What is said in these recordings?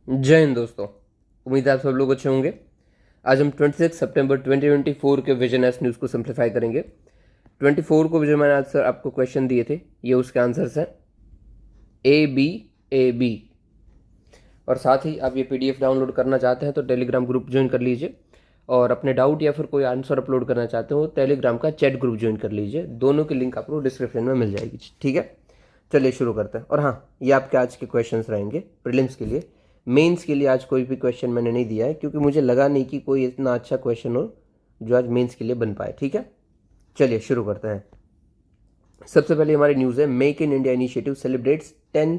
जय हिंद दोस्तों। उम्मीद है आप सब लोग अच्छे होंगे। आज हम 26 सितंबर 2024 के विजन एस न्यूज़ को सिंप्लीफाई करेंगे। 24 को जो मैंने आज सर आपको क्वेश्चन दिए थे, ये उसके आंसर्स हैं A B और साथ ही आप ये PDF डाउनलोड करना चाहते हैं तो टेलीग्राम ग्रुप ज्वाइन कर लीजिए, और अपने डाउट या फिर कोई आंसर अपलोड करना चाहते हो टेलीग्राम का चैट ग्रुप ज्वाइन कर लीजिए। दोनों की लिंक आपको डिस्क्रिप्शन में मिल जाएगी। ठीक है, चलिए शुरू करते हैं। और हाँ, ये आपके आज के क्वेश्चंस रहेंगे प्रीलिम्स के लिए। मेंस के लिए आज कोई भी क्वेश्चन मैंने नहीं दिया है, क्योंकि मुझे लगा नहीं कि कोई इतना अच्छा क्वेश्चन हो जो आज मेंस के लिए बन पाए। ठीक है, चलिए शुरू करते हैं। सबसे पहले हमारी न्यूज़ है, make in India initiative celebrates 10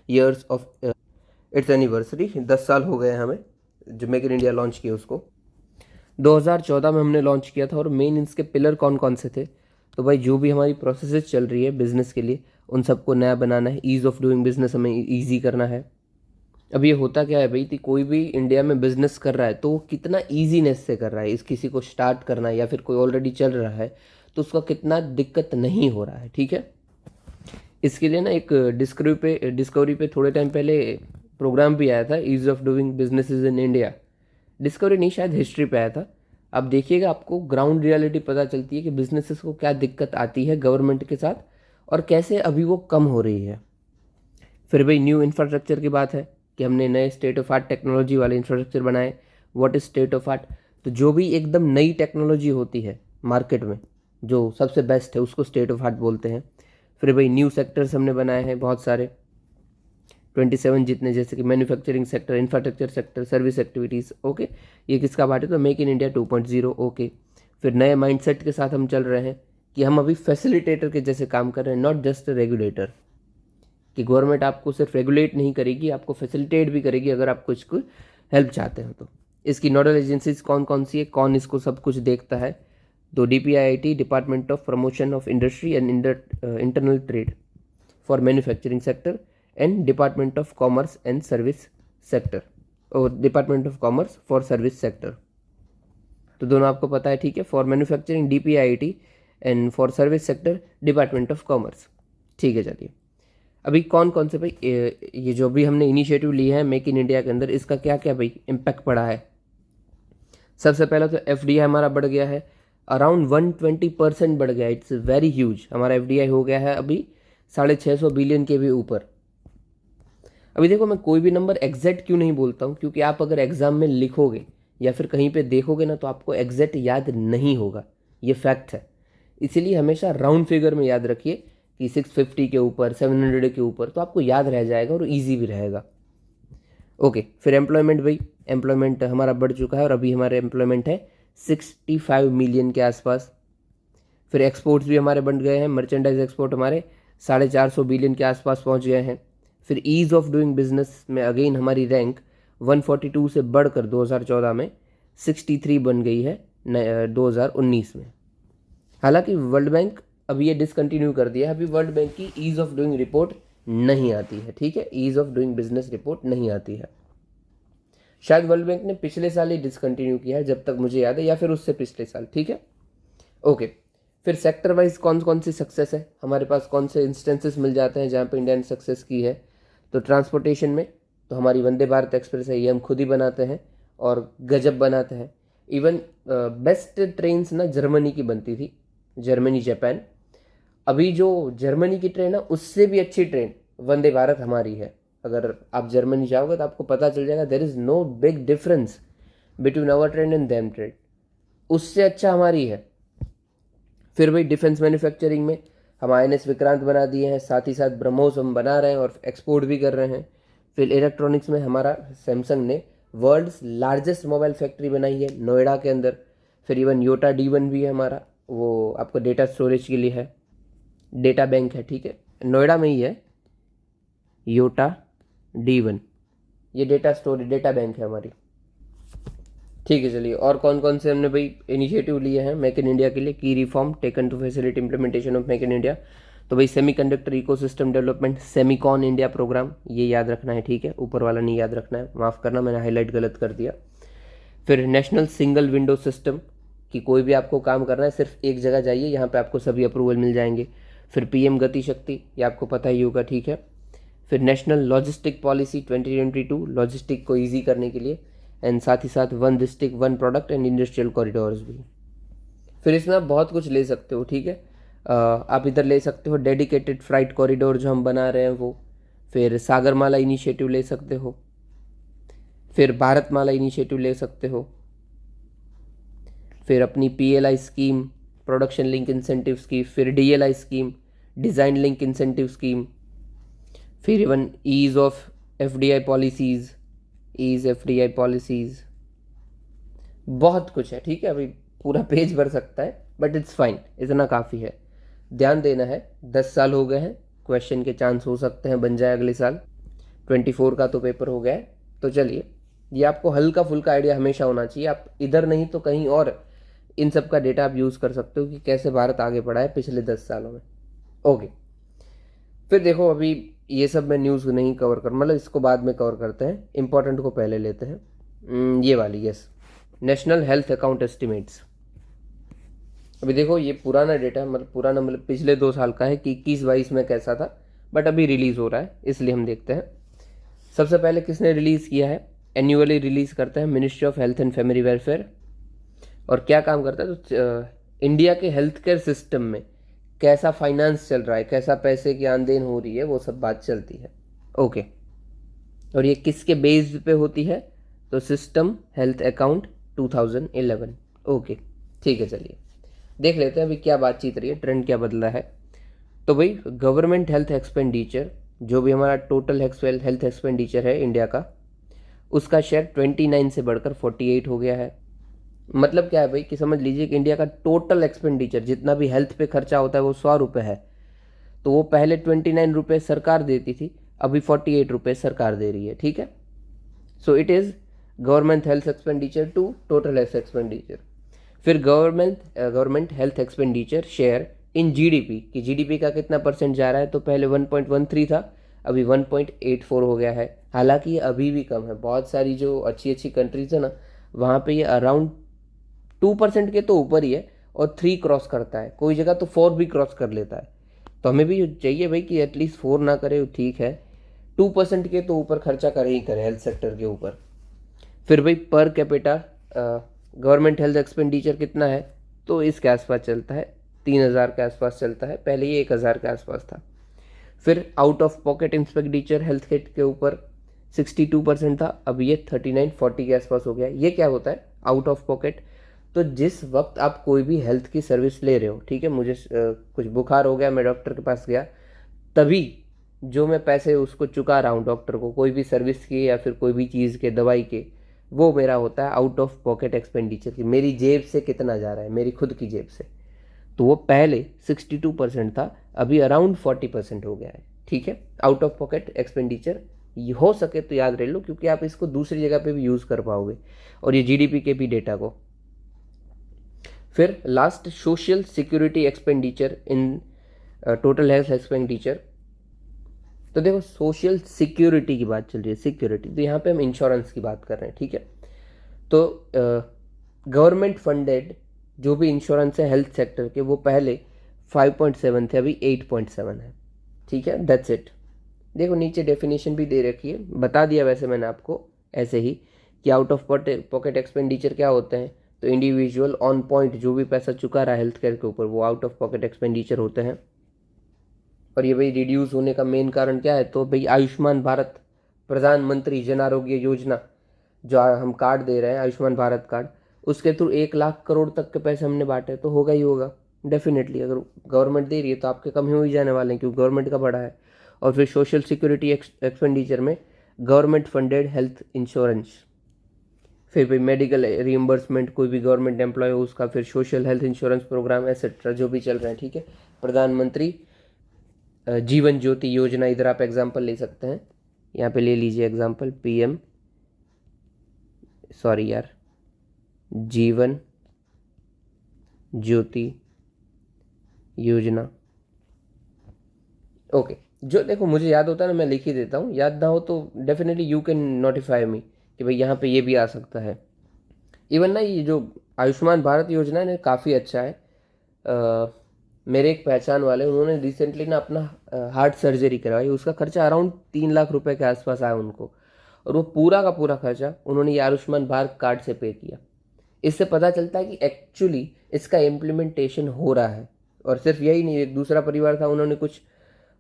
years of its anniversary. 10 साल हो गए हमें जो मेक इन इंडिया लॉन्च किया उसको। 2014 में हमने लॉन्च किया था। और मेन इसके पिलर कौन कौन से थे? तो भाई, जो भी हमारी प्रोसेसेस चल रही है बिजनेस के लिए, उन सबको नया बनाना है। ईज़ ऑफ डूइंग बिजनेस हमें ईजी करना है। अब ये होता क्या है भाई कि कोई भी इंडिया में बिजनेस कर रहा है तो वो कितना ईजीनेस से कर रहा है। इस किसी को स्टार्ट करना है या फिर कोई ऑलरेडी चल रहा है तो उसका कितना दिक्कत नहीं हो रहा है। ठीक है, इसके लिए ना एक डिस्कवरी पे थोड़े टाइम पहले प्रोग्राम भी आया था, ease of doing businesses in India. Discovery नहीं, शायद हिस्ट्री पे आया था। आप देखिएगा, आपको ग्राउंड रियलिटी पता चलती है कि बिजनेसेस को क्या दिक्कत आती है गवर्नमेंट के साथ और कैसे अभी वो कम हो रही है। फिर भाई, न्यू इंफ्रास्ट्रक्चर की बात है कि हमने नए स्टेट ऑफ आर्ट टेक्नोलॉजी वाले इंफ्रास्ट्रक्चर बनाए। What is state of art? तो जो भी एकदम नई टेक्नोलॉजी होती है मार्केट में, जो सबसे बेस्ट है, उसको स्टेट ऑफ आर्ट बोलते हैं। फिर भाई, न्यू सेक्टर्स हमने बनाए हैं बहुत सारे, 27 जितने, जैसे कि manufacturing sector, infrastructure sector, service activities. Okay, ये किसका पार्ट है? तो मेक इन इंडिया 2.0। ओके, फिर नए माइंडसेट के साथ हम चल रहे हैं कि हम अभी फैसिलिटेटर के जैसे काम कर रहे हैं, नॉट जस्ट रेगुलेटर। कि गवर्नमेंट आपको सिर्फ रेगुलेट नहीं करेगी, आपको फैसिलिटेट भी करेगी अगर आप कुछ को हेल्प चाहते हो तो। इसकी नोडल एजेंसीज कौन कौन सी है, कौन इसको सब कुछ देखता है? तो DPIIT, department of promotion of industry and internal trade for manufacturing sector, and department of commerce and service sector, और department of commerce for service sector. तो दोनों आपको पता है। ठीक है, for manufacturing DPIIT and for service sector department of commerce. ठीक है, चलिए अभी कौन कौन से भाई ये जो भी हमने इनिशिएटिव लिए हैं मेक इन इंडिया के अंदर, इसका क्या क्या भाई इम्पैक्ट पड़ा है? सबसे पहला तो FDI हमारा बढ़ गया है, अराउंड 120% बढ़ गया। It's very huge. हमारा FDI हो गया है अभी 650 बिलियन के भी ऊपर। अभी देखो, मैं कोई भी नंबर एग्जैक्ट क्यों नहीं बोलता हूँ, क्योंकि आप अगर एग्जाम में लिखोगे या फिर कहीं पे देखोगे ना तो आपको एग्जैक्ट याद नहीं होगा, ये फैक्ट है। इसीलिए हमेशा राउंड फिगर में याद रखिए कि 650 के ऊपर, 700 के ऊपर, तो आपको याद रह जाएगा और ईजी भी रहेगा। ओके, फिर एम्प्लॉयमेंट भाई, एम्प्लॉयमेंट हमारा बढ़ चुका है और अभी हमारे एम्प्लॉयमेंट है 65 मिलियन के आसपास। फिर एक्सपोर्ट्स भी हमारे बढ़ गए हैं, मर्चेंडाइज एक्सपोर्ट हमारे 450 बिलियन के आसपास पहुंच गए हैं। फिर ईज़ ऑफ डूइंग बिजनेस में अगेन हमारी रैंक 142 से बढ़कर 2014 में 63 बन गई है 2019 में। हालांकि वर्ल्ड बैंक अभी ये डिसकंटिन्यू कर दिया है, अभी वर्ल्ड बैंक की ईज़ ऑफ डूइंग रिपोर्ट नहीं आती है। ठीक है, ease of doing business report नहीं आती है। शायद वर्ल्ड बैंक ने पिछले साल ही डिसकंटिन्यू किया है जब तक मुझे याद है, या फिर उससे पिछले साल। ठीक है, ओके। फिर सेक्टर वाइज कौन कौन सी सक्सेस है हमारे पास, कौन से इंस्टेंसेस मिल जाते हैं जहाँ पे इंडिया ने सक्सेस की है? तो ट्रांसपोर्टेशन में तो हमारी वंदे भारत एक्सप्रेस है, ये हम खुद ही बनाते हैं और गजब बनाते हैं। इवन बेस्ट ट्रेन्स ना जर्मनी की बनती थी, जर्मनी जापान। अभी जो जर्मनी की ट्रेन है उससे भी अच्छी ट्रेन वंदे भारत हमारी है। अगर आप जर्मनी जाओगे तो आपको पता चल जाएगा, there is no big difference between our train and them train, उससे अच्छा हमारी है। फिर भाई, डिफेंस मैन्युफैक्चरिंग में हम INS विक्रांत बना दिए हैं, साथ ही साथ ब्रह्मोस हम बना रहे हैं और एक्सपोर्ट भी कर रहे हैं। फिर इलेक्ट्रॉनिक्स में हमारा सैमसंग ने वर्ल्ड्स लार्जेस्ट मोबाइल फैक्ट्री बनाई है नोएडा के अंदर। फिर इवन योटा D1 भी है हमारा, वो आपको डेटा स्टोरेज के लिए है, डेटा बैंक है। ठीक है, नोएडा में ही है योटा D1, ये डेटा स्टोरेज डेटा बैंक है हमारी। ठीक है, चलिए और कौन कौन से हमने भाई इनिशिएटिव लिए हैं मेक इन इंडिया के लिए? की reform taken to facility implementation of make in India. तो भाई, semiconductor ecosystem development, semicon India programme, ये याद रखना है। ठीक है, ऊपर वाला नहीं याद रखना है, माफ़ करना मैंने हाईलाइट गलत कर दिया। फिर नेशनल सिंगल विंडो सिस्टम, कि कोई भी आपको काम करना है सिर्फ एक जगह जाइए, यहाँ पे आपको सभी अप्रूवल मिल जाएंगे। फिर PM गति शक्ति, ये आपको पता ही होगा। ठीक है, फिर नेशनल लॉजिस्टिक पॉलिसी 2022 लॉजिस्टिक को ईजी करने के लिए, एंड साथ ही साथ one district one product and industrial corridors भी। फिर इसमें आप बहुत कुछ ले सकते हो, ठीक है। आप इधर ले सकते हो डेडिकेटेड फ्राइट कॉरिडोर जो हम बना रहे हैं वो, फिर सागरमाला इनिशिएटिव ले सकते हो, फिर भारतमाला इनिशिएटिव ले सकते हो, फिर अपनी PLI scheme, production link incentive scheme, फिर DLI scheme, design link incentive scheme, फिर even ease of FDI policies, ease FDI policies, बहुत कुछ है, ठीक है। अभी पूरा पेज भर सकता है बट इट्स फाइन, इतना काफ़ी है। ध्यान देना है, 10 साल हो गए हैं, क्वेश्चन के चांस हो सकते हैं बन जाए अगले साल, 24 का तो पेपर हो गया है। तो चलिए, ये आपको हल्का फुल्का आइडिया हमेशा होना चाहिए, आप इधर नहीं तो कहीं और इन सब का डेटा आप यूज़ कर सकते हो कि कैसे भारत आगे बढ़ा है पिछले 10 सालों में। ओके, फिर देखो अभी ये सब मैं न्यूज़ नहीं कवर कर, मतलब इसको बाद में कवर करते हैं, इंपॉर्टेंट को पहले लेते हैं। ये वाली, yes, national health account estimates. अभी देखो ये पुराना डेटा, मतलब पुराना मतलब पिछले 2 साल का है कि 21-22 में कैसा था, बट अभी रिलीज़ हो रहा है इसलिए हम देखते हैं। सबसे पहले किसने रिलीज़ किया है, एनुअली रिलीज़ करता है ministry of health and family welfare. और क्या काम करता है, तो इंडिया के हेल्थ केयर सिस्टम में कैसा फाइनेंस चल रहा है, कैसा पैसे की आन देन हो रही है, वो सब बात चलती है। ओके, और ये किसके बेस्ड पे होती है, तो सिस्टम हेल्थ अकाउंट 2011। ओके, ठीक है, चलिए देख लेते हैं अभी क्या बातचीत रही है, ट्रेंड क्या बदला है। तो भाई गवर्नमेंट हेल्थ एक्सपेंडिचर, जो भी हमारा टोटल हेल्थ एक्सपेंडिचर है इंडिया का, उसका शेयर 29 से बढ़कर 48 हो गया है। मतलब क्या है भाई कि समझ लीजिए कि इंडिया का टोटल एक्सपेंडिचर जितना भी हेल्थ पे खर्चा होता है वो 100 रुपये है, तो वो पहले 29 रुपये सरकार देती थी, अभी 48 रुपये सरकार दे रही है, ठीक है। So it is government health expenditure to total health expenditure. फिर government health expenditure share in GDP कि GDP का कितना परसेंट जा रहा है, तो पहले 1.13 था, अभी 1.84 हो गया है। हालांकि ये अभी भी कम है, बहुत सारी जो अच्छी अच्छी कंट्रीज है ना, वहाँ पे ये अराउंड 2% के तो ऊपर ही है, और 3 क्रॉस करता है, कोई जगह तो 4 भी क्रॉस कर लेता है। तो हमें भी चाहिए भाई कि एटलीस्ट 4 ना करे, ठीक है, 2% के तो ऊपर खर्चा करे ही करे हेल्थ सेक्टर के ऊपर। फिर भाई per capita government health expenditure कितना है, तो इसके आसपास चलता है, 3000 के आसपास चलता है, पहले ये 1000 के आसपास था। फिर out of pocket expenditure health kit के ऊपर 62% था, अब ये 39-40 के आसपास हो गया। ये क्या होता है आउट ऑफ पॉकेट, तो जिस वक्त आप कोई भी हेल्थ की सर्विस ले रहे हो, ठीक है, मुझे कुछ बुखार हो गया, मैं डॉक्टर के पास गया, तभी जो मैं पैसे उसको चुका रहा हूँ डॉक्टर को, कोई भी सर्विस के या फिर कोई भी चीज़ के, दवाई के, वो मेरा होता है आउट ऑफ पॉकेट एक्सपेंडिचर की, मेरी जेब से कितना जा रहा है, मेरी खुद की जेब से। तो वो पहले 62% था, अभी अराउंड 40% हो गया है, ठीक है। आउट ऑफ पॉकेट एक्सपेंडिचर हो सके तो याद रख लो, क्योंकि आप इसको दूसरी जगह पे भी यूज़ कर पाओगे, और ये GDP के भी डेटा को। फिर last social security expenditure in total health expenditure. तो देखो सोशल सिक्योरिटी की बात चल रही है, सिक्योरिटी, तो यहाँ पे हम इंश्योरेंस की बात कर रहे हैं, ठीक है। तो गवर्नमेंट फंडेड जो भी इंश्योरेंस है हेल्थ सेक्टर के, वो पहले 5.7 थे, अभी 8.7 है, ठीक है, दैट्स इट। देखो नीचे डेफिनेशन भी दे रखी है, बता दिया वैसे मैंने आपको ऐसे ही कि आउट ऑफ पॉकेट एक्सपेंडिचर क्या होते हैं, तो इंडिविजुअल ऑन पॉइंट जो भी पैसा चुका रहा है हेल्थ केयर के ऊपर, वो आउट ऑफ पॉकेट एक्सपेंडिचर होते हैं। और ये भाई रिड्यूस होने का मेन कारण क्या है, तो भाई आयुष्मान भारत, प्रधानमंत्री जन आरोग्य योजना, जो हम कार्ड दे रहे हैं आयुष्मान भारत कार्ड, उसके थ्रू 1 लाख करोड़ तक के पैसे हमने बांटे, तो होगा ही होगा डेफिनेटली। अगर गवर्नमेंट दे रही है तो आपके कम ही हो ही जाने वाले हैं, क्योंकि गवर्नमेंट का बढ़ा है। और फिर सोशल सिक्योरिटी एक्सपेंडिचर में गवर्नमेंट फंडेड हेल्थ इंश्योरेंस, फिर भाई मेडिकल रिइम्बर्समेंट, कोई भी गवर्नमेंट एम्प्लॉय हो उसका, फिर social health insurance programme etcetera जो भी चल रहे हैं, ठीक है। प्रधानमंत्री जीवन ज्योति योजना, इधर आप एग्जाम्पल ले सकते हैं, यहाँ पे ले लीजिए एग्जाम्पल, PM, सॉरी यार, जीवन ज्योति योजना। ओके, जो देखो मुझे याद होता है ना मैं लिख ही देता हूँ, याद ना हो तो डेफिनेटली यू कैन नोटिफाई मी कि भाई यहाँ पे ये भी आ सकता है। इवन ना ये जो आयुष्मान भारत योजना है ना, काफ़ी अच्छा है। मेरे एक पहचान वाले, उन्होंने रिसेंटली ना अपना हार्ट सर्जरी करवाई, उसका खर्चा अराउंड 3 लाख रुपए के आसपास आया उनको, और वो पूरा का पूरा खर्चा उन्होंने ये आयुष्मान भारत कार्ड से पे किया। इससे पता चलता है कि एक्चुअली इसका इम्प्लीमेंटेशन हो रहा है। और सिर्फ यही नहीं, एक दूसरा परिवार था, उन्होंने कुछ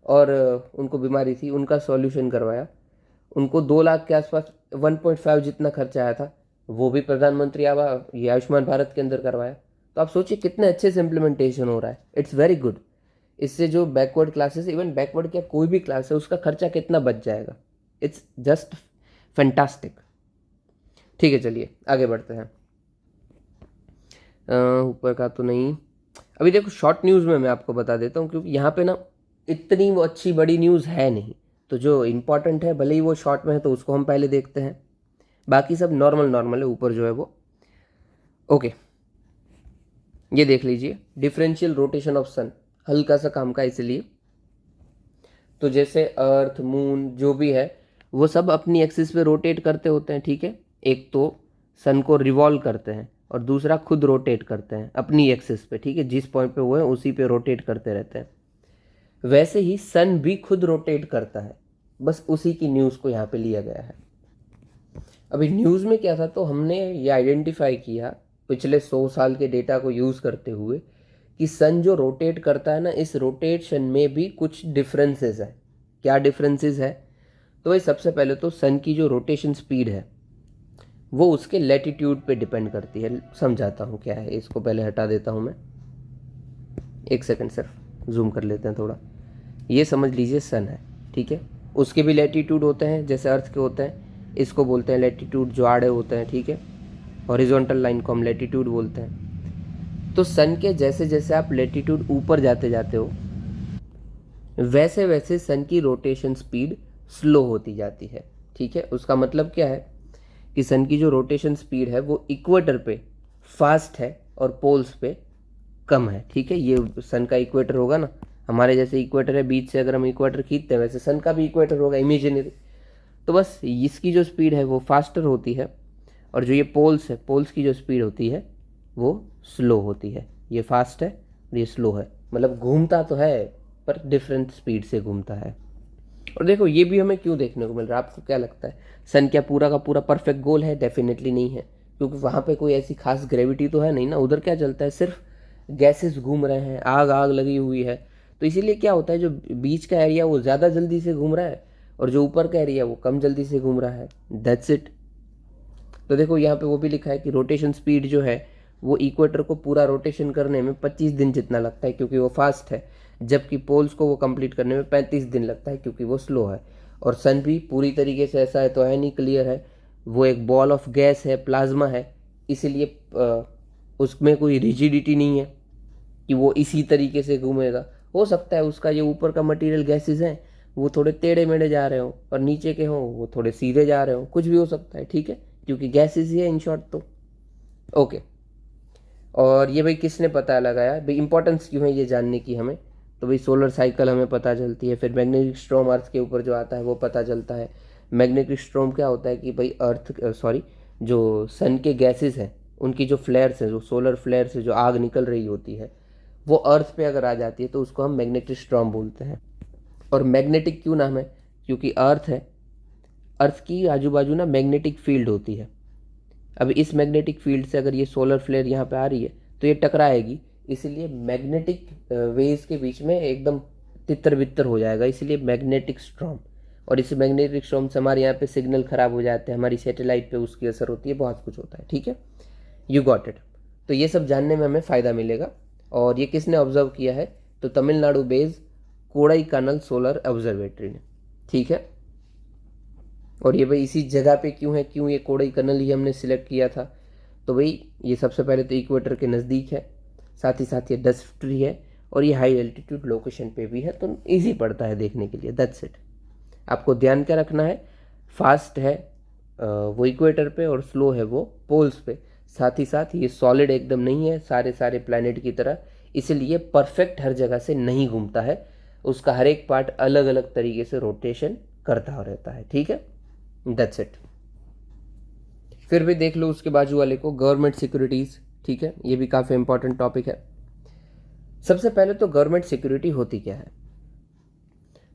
और उनको बीमारी थी, उनका सॉल्यूशन करवाया, उनको 2 लाख के आसपास 1.5 जितना खर्चा आया था, वो भी प्रधानमंत्री आवास ये आयुष्मान भारत के अंदर करवाया। तो आप सोचिए कितने अच्छे से इम्प्लीमेंटेशन हो रहा है। It's very good. इससे जो बैकवर्ड क्लासेस, इवन बैकवर्ड क्या कोई भी क्लास है, उसका खर्चा कितना बच जाएगा। It's just fantastic. ठीक है, चलिए आगे बढ़ते हैं। ऊपर का तो नहीं, अभी देखो शॉर्ट न्यूज़ में मैं आपको बता देता हूँ, क्योंकि यहाँ पे ना इतनी वो अच्छी बड़ी न्यूज़ है नहीं, तो जो इम्पोर्टेंट है भले ही वो शॉर्ट में है तो उसको हम पहले देखते हैं, बाकी सब नॉर्मल नॉर्मल है ऊपर जो है वो। ओके, ये देख लीजिए, डिफरेंशियल रोटेशन ऑफ सन, हल्का सा काम का इसलिए। तो जैसे अर्थ मून जो भी है वो सब अपनी एक्सिस पे रोटेट करते होते हैं, ठीक है। एक तो सन को रिवॉल्व करते हैं और दूसरा खुद रोटेट करते हैं अपनी एक्सिस पे, ठीक है। जिस पॉइंट पे वो है उसी पे रोटेट करते रहते हैं। वैसे ही सन भी खुद रोटेट करता है, बस उसी की न्यूज़ को यहाँ पे लिया गया है। अभी न्यूज़ में क्या था, तो हमने ये आइडेंटिफाई किया पिछले 100 साल के डेटा को यूज़ करते हुए कि सन जो रोटेट करता है ना, इस रोटेशन में भी कुछ डिफरेंसेस है। क्या डिफरेंसेस है, तो भाई सबसे पहले तो सन की जो रोटेशन स्पीड है वो उसके लैटिट्यूड पे डिपेंड करती है। समझाता हूँ क्या है, इसको पहले हटा देता हूँ मैं, एक सेकंड सिर्फ जूम कर लेते हैं थोड़ा। ये समझ लीजिए सन है, ठीक है। उसके भी लैटिट्यूड होते हैं जैसे अर्थ के होते हैं, इसको बोलते हैं लैटिट्यूड जो आड़े होते हैं, ठीक है। हॉरिजॉन्टल लाइन को हम लैटिट्यूड बोलते हैं। तो सन के जैसे जैसे आप लैटिट्यूड ऊपर जाते जाते हो, वैसे वैसे सन की रोटेशन स्पीड स्लो होती जाती है, ठीक है। उसका मतलब क्या है कि सन की जो रोटेशन स्पीड है वो इक्वेटर पे फास्ट है और पोल्स पे कम है, ठीक है। ये सन का इक्वेटर होगा ना, हमारे जैसे इक्वेटर है, बीच से अगर हम इक्वेटर खींचते हैं वैसे सन का भी इक्वेटर होगा इमेजिनरी। तो बस इसकी जो स्पीड है वो फास्टर होती है, और जो ये पोल्स है, पोल्स की जो स्पीड होती है वो स्लो होती है। ये फास्ट है और ये स्लो है, मतलब घूमता तो है पर डिफरेंट स्पीड से घूमता है। और देखो ये भी हमें क्यों देखने को मिल रहा है, आपको क्या लगता है, सन क्या पूरा का पूरा परफेक्ट गोल है? डेफिनेटली नहीं है, क्योंकि वहाँ पे कोई ऐसी खास ग्रेविटी तो है नहीं ना। उधर क्या चलता है, सिर्फ गैसेस घूम रहे हैं, आग आग लगी हुई है। तो इसीलिए क्या होता है, जो बीच का एरिया वो ज़्यादा जल्दी से घूम रहा है और जो ऊपर का एरिया वो कम जल्दी से घूम रहा है। That's it. तो देखो यहाँ पे वो भी लिखा है कि रोटेशन स्पीड जो है वो इक्वेटर को पूरा रोटेशन करने में 25 दिन जितना लगता है क्योंकि वो फास्ट है, जबकि पोल्स को वो कंप्लीट करने में 35 दिन लगता है क्योंकि वो स्लो है। और सन भी पूरी तरीके से ऐसा है तो है नहीं, क्लियर है, वो एक बॉल ऑफ गैस है, प्लाज्मा है, इसीलिए उसमें कोई रिजिडिटी नहीं है कि वो इसी तरीके से घूमेगा। हो सकता है उसका ये ऊपर का मटेरियल गैसेस हैं वो थोड़े टेढ़े मेढ़े जा रहे हो और नीचे के हों वो थोड़े सीधे जा रहे हो, कुछ भी हो सकता है, ठीक है, क्योंकि गैसेस ही है इन शॉर्ट तो। ओके, और ये भाई किसने पता लगाया, भाई इंपॉर्टेंस क्यों है ये जानने की हमें, तो भाई सोलर साइकिल हमें पता चलती है, फिर मैग्नेटिक स्ट्रॉम अर्थ के ऊपर जो आता है वो पता चलता है। मैग्नेटिक स्ट्रॉम क्या होता है कि भाई अर्थ सॉरी जो सन के गैसेस हैं उनकी जो फ्लेयर्स हैं, जो सोलर फ्लेयर से जो आग निकल रही होती है वो अर्थ पे अगर आ जाती है तो उसको हम मैग्नेटिक स्ट्रॉम बोलते हैं। और मैग्नेटिक क्यों नाम है, क्योंकि अर्थ है, अर्थ की आजू बाजू ना मैग्नेटिक फील्ड होती है। अब इस मैग्नेटिक फील्ड से अगर ये सोलर फ्लेयर यहाँ पे आ रही है तो ये टकराएगी, इसलिए मैग्नेटिक वेव्स के बीच में एकदम तितर बितर हो जाएगा, इसलिए मैग्नेटिक स्ट्रॉम। और इस मैग्नेटिक स्ट्रॉम से हमारे यहाँ पे सिग्नल खराब हो जाते हैं, हमारी सैटेलाइट पे उसकी असर होती है, बहुत कुछ होता है, ठीक है। You got it. तो ये सब जानने में हमें फ़ायदा मिलेगा। और ये किसने ऑब्जर्व किया है, तो Tamil Nadu based Kodaikanal solar observatory ने, ठीक है। और ये भाई इसी जगह पे क्यों है, क्यों ये कोडाईकनाल ही हमने सिलेक्ट किया था, तो भाई ये सबसे पहले तो इक्वेटर के नज़दीक है, साथ ही ये डस्ट फ्री है, और ये हाई एल्टीट्यूड लोकेशन पे भी है, तो इजी पड़ता है देखने के लिए। That's it. आपको ध्यान क्या रखना है, फास्ट है वो इक्वेटर पे और स्लो है वो पोल्स पे। साथ ही ये सॉलिड एकदम नहीं है सारे प्लैनेट की तरह, इसलिए परफेक्ट हर जगह से नहीं घूमता है, उसका हर एक पार्ट अलग अलग तरीके से रोटेशन करता रहता है, ठीक है। That's it. फिर भी देख लो उसके बाजू वाले को, गवर्नमेंट सिक्योरिटीज़, ठीक है, ये भी काफ़ी इंपॉर्टेंट टॉपिक है। सबसे पहले तो गवर्नमेंट सिक्योरिटी होती क्या है,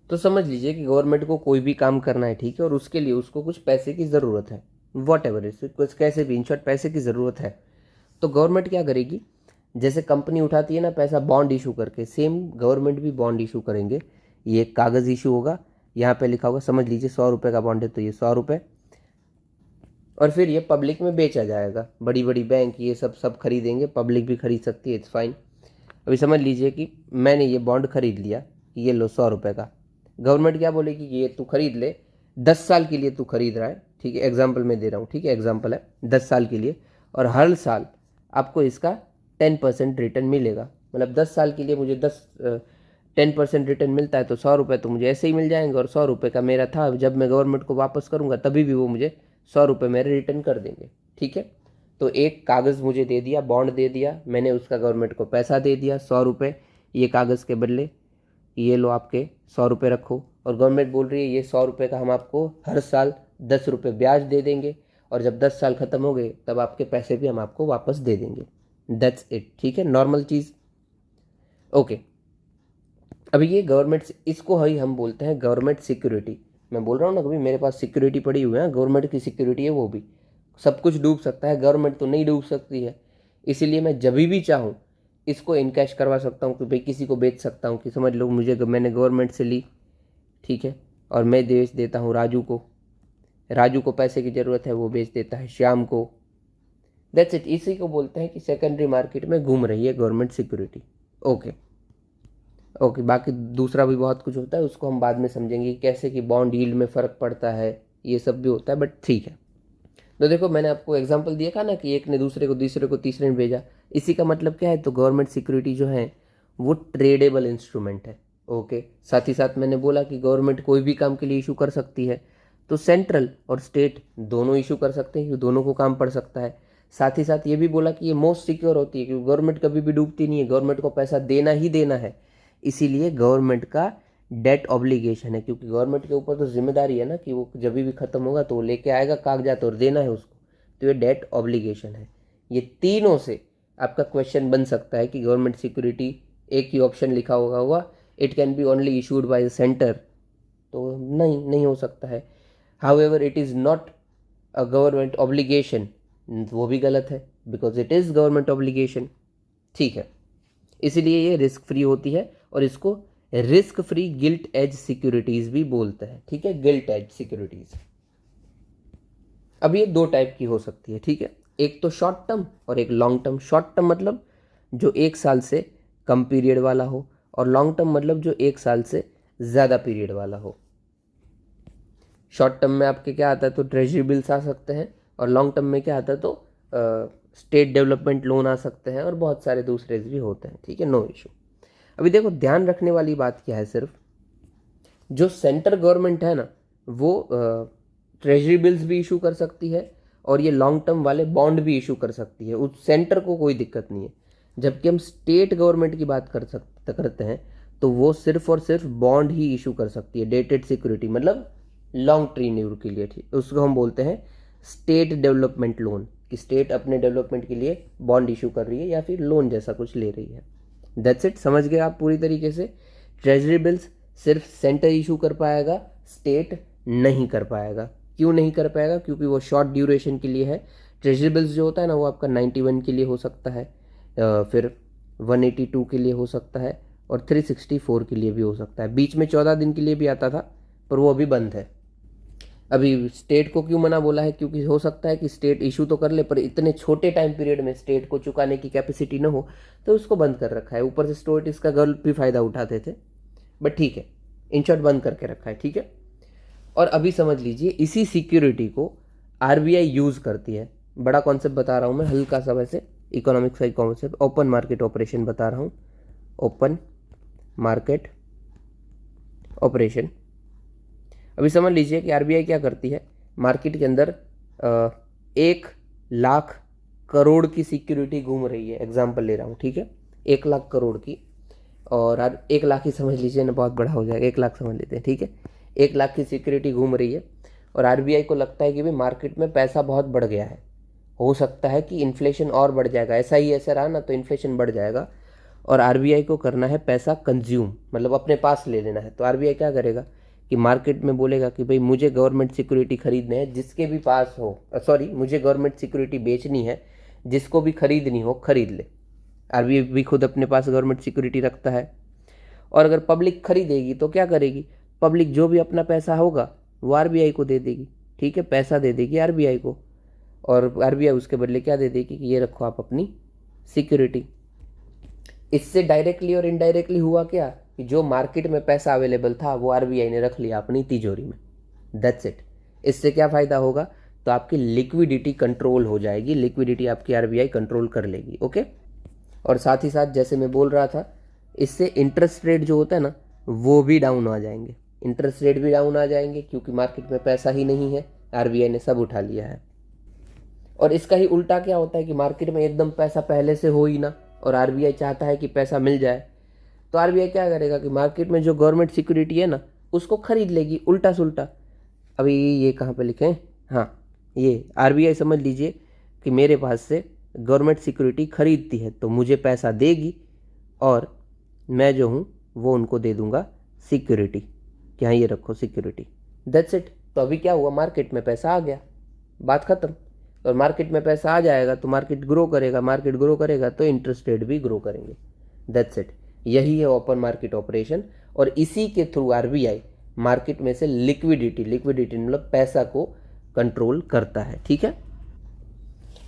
तो समझ लीजिए कि गवर्नमेंट को कोई भी काम करना है, ठीक है, और उसके लिए उसको कुछ पैसे की ज़रूरत है, वॉट एवर इज, कुछ कैसे भी, इन शॉर्ट पैसे की ज़रूरत है। तो गवर्नमेंट क्या करेगी, जैसे कंपनी उठाती है ना पैसा बॉन्ड इशू करके, सेम गवर्नमेंट भी बॉन्ड इशू करेंगे। ये एक कागज़ इशू होगा, यहाँ पे लिखा होगा, समझ लीजिए 100 रुपये का बॉन्ड है तो ये 100 रुपये, और फिर ये पब्लिक में बेचा जाएगा। बड़ी बड़ी बैंक ये सब खरीदेंगे, पब्लिक भी खरीद सकती है, इट्स फाइन। अभी समझ लीजिए कि मैंने ये बॉन्ड खरीद लिया, ये लो 100 रुपये का। गवर्नमेंट क्या बोलेगी, ये तू खरीद ले, 10 साल के लिए तू खरीद रहा है, ठीक है, एग्जाम्पल मैं दे रहा हूँ, ठीक है, एग्जाम्पल है 10 साल के लिए, और हर साल आपको इसका 10% रिटर्न मिलेगा। मतलब 10 साल के लिए मुझे 10% रिटर्न मिलता है, तो 100 रुपये तो मुझे ऐसे ही मिल जाएंगे, और 100 रुपये का मेरा था, जब मैं गवर्नमेंट को वापस करूँगा तभी भी वो मुझे 100 रुपये मेरे रिटर्न कर देंगे, ठीक है। तो एक कागज़ मुझे दे दिया, बॉन्ड दे दिया, मैंने उसका गवर्नमेंट को पैसा दे दिया 100 रुपये, ये कागज़ के बदले ये लो आपके 100 रुपये रखो, और गवर्नमेंट बोल रही है ये 100 रुपये का हम आपको हर साल 10 रुपये ब्याज दे देंगे, और जब 10 साल ख़त्म हो गए तब आपके पैसे भी हम आपको वापस दे देंगे। दैट्स इट, ठीक है, नॉर्मल चीज़। ओके, अभी ये गवर्नमेंट, इसको ही हम बोलते हैं गवर्नमेंट सिक्योरिटी। मैं बोल रहा हूँ ना, कभी मेरे पास सिक्योरिटी पड़ी हुई है, गवर्नमेंट की सिक्योरिटी है, वो भी सब कुछ डूब सकता है, गवर्नमेंट तो नहीं डूब सकती है। इसीलिए मैं जब भी चाहूँ इसको इनकैश करवा सकता हूँ कि भाई किसी को बेच सकता हूँ, कि समझ लो मुझे, मैंने गवर्नमेंट से ली, ठीक है, और मैं बेच देता हूँ राजू को, राजू को पैसे की ज़रूरत है, वो बेच देता है श्याम को। दैट्स इट, इसी को बोलते हैं कि सेकेंडरी मार्केट में घूम रही है गवर्नमेंट सिक्योरिटी। ओके ओके, बाकी दूसरा भी बहुत कुछ होता है, उसको हम बाद में समझेंगे कैसे कि बॉन्ड यील्ड में फ़र्क पड़ता है, ये सब भी होता है, बट ठीक है। तो देखो मैंने आपको एग्जांपल दिया था ना कि एक ने दूसरे को तीसरे ने भेजा, इसी का मतलब क्या है, तो गवर्नमेंट सिक्योरिटी जो है वो ट्रेडेबल इंस्ट्रूमेंट है। ओके, साथ ही साथ मैंने बोला कि गवर्नमेंट कोई भी काम के लिए इशू कर सकती है, तो सेंट्रल और स्टेट दोनों इशू कर सकते हैं, दोनों को काम पड़ सकता है। साथ ही साथ ये भी बोला कि ये मोस्ट सिक्योर होती है, क्योंकि गवर्नमेंट कभी भी डूबती नहीं है, गवर्नमेंट को पैसा देना ही देना है, इसीलिए गवर्नमेंट का डेट ऑब्लिगेशन है, क्योंकि गवर्नमेंट के ऊपर तो जिम्मेदारी है ना कि वो जब भी खत्म होगा तो वो लेके आएगा कागजात और देना है उसको, तो ये डेट ऑब्लिगेशन है। ये तीनों से आपका क्वेश्चन बन सकता है कि गवर्नमेंट सिक्योरिटी, एक ही ऑप्शन लिखा होगा it can be only issued by the centre, तो नहीं हो सकता है। However it is not a government obligation, वो भी गलत है, because it is government obligation, ठीक है। इसीलिए ये रिस्क फ्री होती है, और इसको risk free gilt edge securities भी बोलते हैं, ठीक है, गिल्ट एज सिक्योरिटीज। अब ये दो टाइप की हो सकती है, ठीक है, एक तो शॉर्ट टर्म और एक लॉन्ग टर्म। शॉर्ट टर्म मतलब जो 1 साल से कम पीरियड वाला हो, और लॉन्ग टर्म मतलब जो 1 साल से ज़्यादा पीरियड वाला हो। शॉर्ट टर्म में आपके क्या आता है, तो ट्रेजरी बिल्स आ सकते हैं, और लॉन्ग टर्म में क्या आता है, तो स्टेट डेवलपमेंट लोन आ सकते हैं, और बहुत सारे दूसरे भी होते हैं, ठीक है, नो इशू। अभी देखो ध्यान रखने वाली बात क्या है, सिर्फ जो सेंट्रल गवर्नमेंट है ना, वो ट्रेजरी बिल्स भी इशू कर सकती है, और ये लॉन्ग टर्म वाले बॉन्ड भी इशू कर सकती है, उस सेंटर को कोई दिक्कत नहीं है। जबकि हम स्टेट गवर्नमेंट की बात करते हैं, तो वो सिर्फ और सिर्फ बॉन्ड ही इशू कर सकती है, डेटेड सिक्योरिटी, मतलब लॉन्ग टेन्योर के लिए, ठीक, उसको हम बोलते हैं स्टेट डेवलपमेंट लोन, कि स्टेट अपने डेवलपमेंट के लिए बॉन्ड इशू कर रही है या फिर लोन जैसा कुछ ले रही है। दैट्स इट, समझ गए आप पूरी तरीके से। ट्रेजरी बिल्स सिर्फ सेंटर इशू कर पाएगा, स्टेट नहीं कर पाएगा। क्यों नहीं कर पाएगा, क्योंकि वो शॉर्ट ड्यूरेशन के लिए है। ट्रेजरी बिल्स जो होता है ना, वो आपका 91 के लिए हो सकता है, फिर 182 के लिए हो सकता है, और 364 के लिए भी हो सकता है। बीच में 14 दिन के लिए भी आता था, पर वो अभी बंद है। अभी स्टेट को क्यों मना बोला है, क्योंकि हो सकता है कि स्टेट इशू तो कर ले, पर इतने छोटे टाइम पीरियड में स्टेट को चुकाने की कैपेसिटी ना हो, तो उसको बंद कर रखा है। ऊपर से स्टेट इसका गलत भी फ़ायदा उठाते थे, बट ठीक है, इन शॉर्ट बंद करके रखा है, ठीक है। और अभी समझ लीजिए इसी सिक्योरिटी को आरबीआई यूज़ करती है। बड़ा कॉन्सेप्ट बता रहा हूँ मैं, हल्का सा वैसे इकोनॉमिक्स का कॉन्सेप्ट, ओपन मार्केट ऑपरेशन बता रहा हूँ, ओपन मार्केट ऑपरेशन। अभी समझ लीजिए कि आरबीआई क्या करती है, मार्केट के अंदर 1 लाख करोड़ की सिक्योरिटी घूम रही है, एग्जाम्पल ले रहा हूँ, ठीक है, 1 लाख करोड़ की, और 1 लाख ही समझ लीजिए ना, बहुत बड़ा हो जाएगा, 1 लाख समझ लेते हैं, ठीक है। 1 लाख की सिक्योरिटी घूम रही है, और आरबीआई को लगता है कि भाई मार्केट में पैसा बहुत बढ़ गया है, हो सकता है कि इन्फ्लेशन और बढ़ जाएगा, ऐसा ही ऐसा रहा ना तो इन्फ्लेशन बढ़ जाएगा, और आरबीआई को करना है पैसा कंज्यूम, मतलब अपने पास ले लेना है। तो आरबीआई क्या करेगा कि मार्केट में बोलेगा कि भाई मुझे गवर्नमेंट सिक्योरिटी खरीदने है, जिसके भी पास हो, सॉरी मुझे गवर्नमेंट सिक्योरिटी बेचनी है, जिसको भी खरीदनी हो खरीद ले। आरबीआई भी खुद अपने पास गवर्नमेंट सिक्योरिटी रखता है। और अगर पब्लिक खरीदेगी तो क्या करेगी, पब्लिक जो भी अपना पैसा होगा वो आरबीआई को दे देगी, ठीक है, पैसा दे देगी आरबीआई को, और आरबीआई उसके बदले क्या दे देगी कि ये रखो आप अपनी सिक्योरिटी। इससे डायरेक्टली और इनडायरेक्टली हुआ क्या कि जो मार्केट में पैसा अवेलेबल था वो आरबीआई ने रख लिया अपनी तिजोरी में। That's it. इससे क्या फ़ायदा होगा, तो आपकी लिक्विडिटी कंट्रोल हो जाएगी, लिक्विडिटी आपकी आरबीआई कंट्रोल कर लेगी। ओके। और साथ ही साथ जैसे मैं बोल रहा था, इससे इंटरेस्ट रेट जो होता है ना वो भी डाउन आ जाएंगे, इंटरेस्ट रेट भी डाउन आ जाएंगे, क्योंकि मार्केट में पैसा ही नहीं है, आरबीआई ने सब उठा लिया है। और इसका ही उल्टा क्या होता है कि मार्केट में एकदम पैसा पहले से हो ही ना, और आरबीआई चाहता है कि पैसा मिल जाए, तो आरबीआई क्या करेगा कि मार्केट में जो गवर्नमेंट सिक्योरिटी है ना उसको खरीद लेगी उल्टा सुल्टा। अभी ये कहाँ पे लिखे हैं, हाँ, ये आरबीआई समझ लीजिए कि मेरे पास से गवर्नमेंट सिक्योरिटी खरीदती है तो मुझे पैसा देगी, और मैं जो हूँ वो उनको दे दूंगा सिक्योरिटी कि हाँ ये रखो सिक्योरिटी। That's it. तो अभी क्या हुआ, मार्केट में पैसा आ गया, बात खत्म। और मार्केट में पैसा आ जाएगा तो मार्केट ग्रो करेगा, मार्केट ग्रो करेगा तो इंटरेस्ट रेट भी ग्रो करेंगे। That's it. यही है ओपन मार्केट ऑपरेशन, और इसी के थ्रू आरबीआई मार्केट में से लिक्विडिटी मतलब पैसा को कंट्रोल करता है। ठीक है,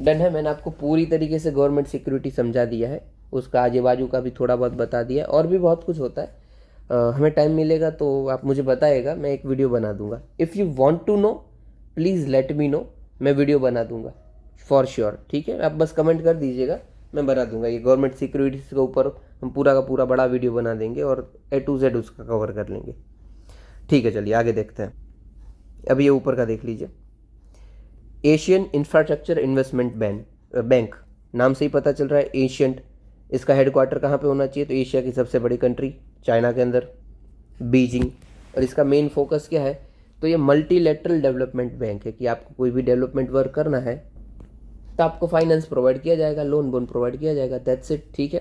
डन है। मैंने आपको पूरी तरीके से गवर्नमेंट सिक्योरिटी समझा दिया है, उसका आजू बाजू का भी थोड़ा बहुत बता दिया है, और भी बहुत कुछ होता है। हमें टाइम मिलेगा तो आप मुझे बताइएगा, मैं एक वीडियो बना दूंगा। If you want to know please let me know, मैं वीडियो बना दूंगा फॉर श्योर। ठीक है, आप बस कमेंट कर दीजिएगा, मैं बना दूंगा। ये गवर्नमेंट सिक्योरिटीज़ के ऊपर हम पूरा का पूरा बड़ा वीडियो बना देंगे और A to Z उसका कवर कर लेंगे। ठीक है, चलिए आगे देखते हैं। अब ये ऊपर का देख लीजिए, एशियन इंफ्रास्ट्रक्चर इन्वेस्टमेंट बैंक, नाम से ही पता चल रहा है एशियंट। इसका हेडक्वार्टर कहाँ पे होना चाहिए, तो एशिया की सबसे बड़ी कंट्री चाइना के अंदर, बीजिंग। और इसका मेन फोकस क्या है, तो ये मल्टीलेटरल डेवलपमेंट बैंक है कि आपको कोई भी डेवलपमेंट वर्क करना है तो आपको फाइनेंस प्रोवाइड किया जाएगा, लोन बोन प्रोवाइड किया जाएगा। That's it. ठीक है,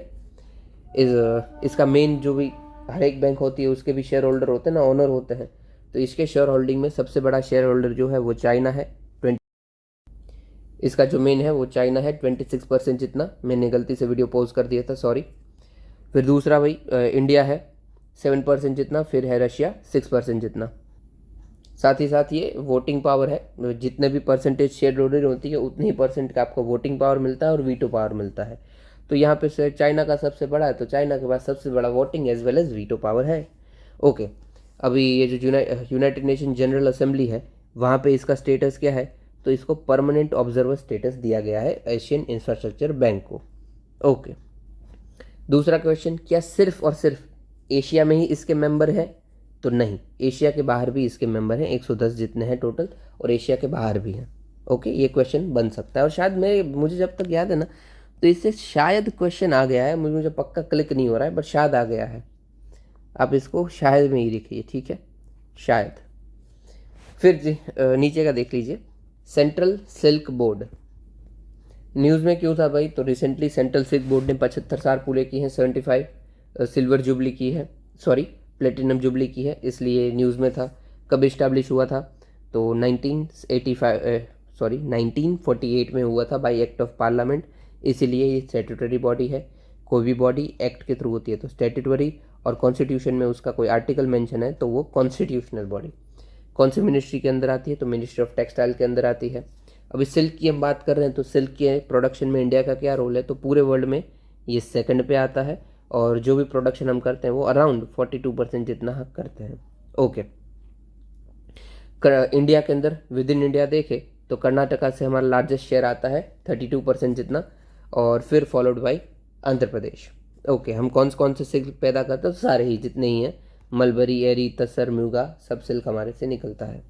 इसका मेन जो भी हर एक बैंक होती है उसके भी शेयर होल्डर होते हैं ना, ओनर होते हैं। तो इसके शेयर होल्डिंग में सबसे बड़ा शेयर होल्डर जो है वो चाइना है, इसका जो मेन है वो चाइना है 26% जितना। मैंने गलती से वीडियो पॉज कर दिया था, सॉरी। फिर दूसरा भाई इंडिया है 7% जितना, फिर है रशिया 6% जितना। साथ ही साथ ये वोटिंग पावर है, जितने भी परसेंटेज शेयर होल्डर होती है उतने ही परसेंट का आपको वोटिंग पावर मिलता है और वीटो पावर मिलता है। तो यहाँ पे शेयर चाइना का सबसे बड़ा है, तो चाइना के पास सबसे बड़ा voting as well as veto power है। ओके, अभी ये जो यूनाइटेड नेशन जनरल असेंबली है वहाँ पे इसका स्टेटस क्या है, तो इसको परमानेंट ऑब्जर्वर स्टेटस दिया गया है एशियन इंफ्रास्ट्रक्चर बैंक को। ओके, दूसरा क्वेश्चन, क्या सिर्फ और सिर्फ एशिया में ही इसके मेंबर है, तो नहीं, एशिया के बाहर भी इसके मेंबर हैं, 110 जितने हैं टोटल, और एशिया के बाहर भी हैं। ओके, ये क्वेश्चन बन सकता है, और शायद मुझे जब तक याद है ना तो इससे शायद क्वेश्चन आ गया है, मुझे पक्का क्लिक नहीं हो रहा है, बट शायद आ गया है। आप इसको शायद में ही लिखिए, ठीक है, शायद। फिर नीचे का देख लीजिए, सेंट्रल सिल्क बोर्ड न्यूज़ में क्यों था भाई, तो रिसेंटली सेंट्रल सिल्क बोर्ड ने 75 साल पूरे किए हैं, 75 सिल्वर जुबली की है, सॉरी प्लेटिनम जुबली की है, इसलिए न्यूज़ में था। कब इस्टेब्लिश हुआ था, तो 1948 में हुआ था बाय एक्ट ऑफ पार्लियामेंट, इसीलिए ये स्टैट्यूटरी बॉडी है। कोई भी बॉडी एक्ट के थ्रू होती है तो स्टैट्यूटरी, और कॉन्स्टिट्यूशन में उसका कोई आर्टिकल मेंशन है तो वो कॉन्स्टिट्यूशनल बॉडी। कौन सी मिनिस्ट्री के अंदर आती है, तो मिनिस्ट्री ऑफ टेक्सटाइल के अंदर आती है। अभी सिल्क की हम बात कर रहे हैं, तो सिल्क के प्रोडक्शन में इंडिया का क्या रोल है, तो पूरे वर्ल्ड में ये सेकंड पे आता है, और जो भी प्रोडक्शन हम करते हैं वो अराउंड 42% जितना हम करते हैं। ओके, इंडिया के अंदर विद इन इंडिया देखे तो कर्नाटका से हमारा लार्जेस्ट शेयर आता है 32% जितना, और फिर followed by Andhra Pradesh. Okay, हम कौन से सिल्क पैदा करते हैं, तो सारे ही जितने ही हैं, मलबरी, एरी, तसर, म्यूगा, सब सिल्क हमारे से निकलता है।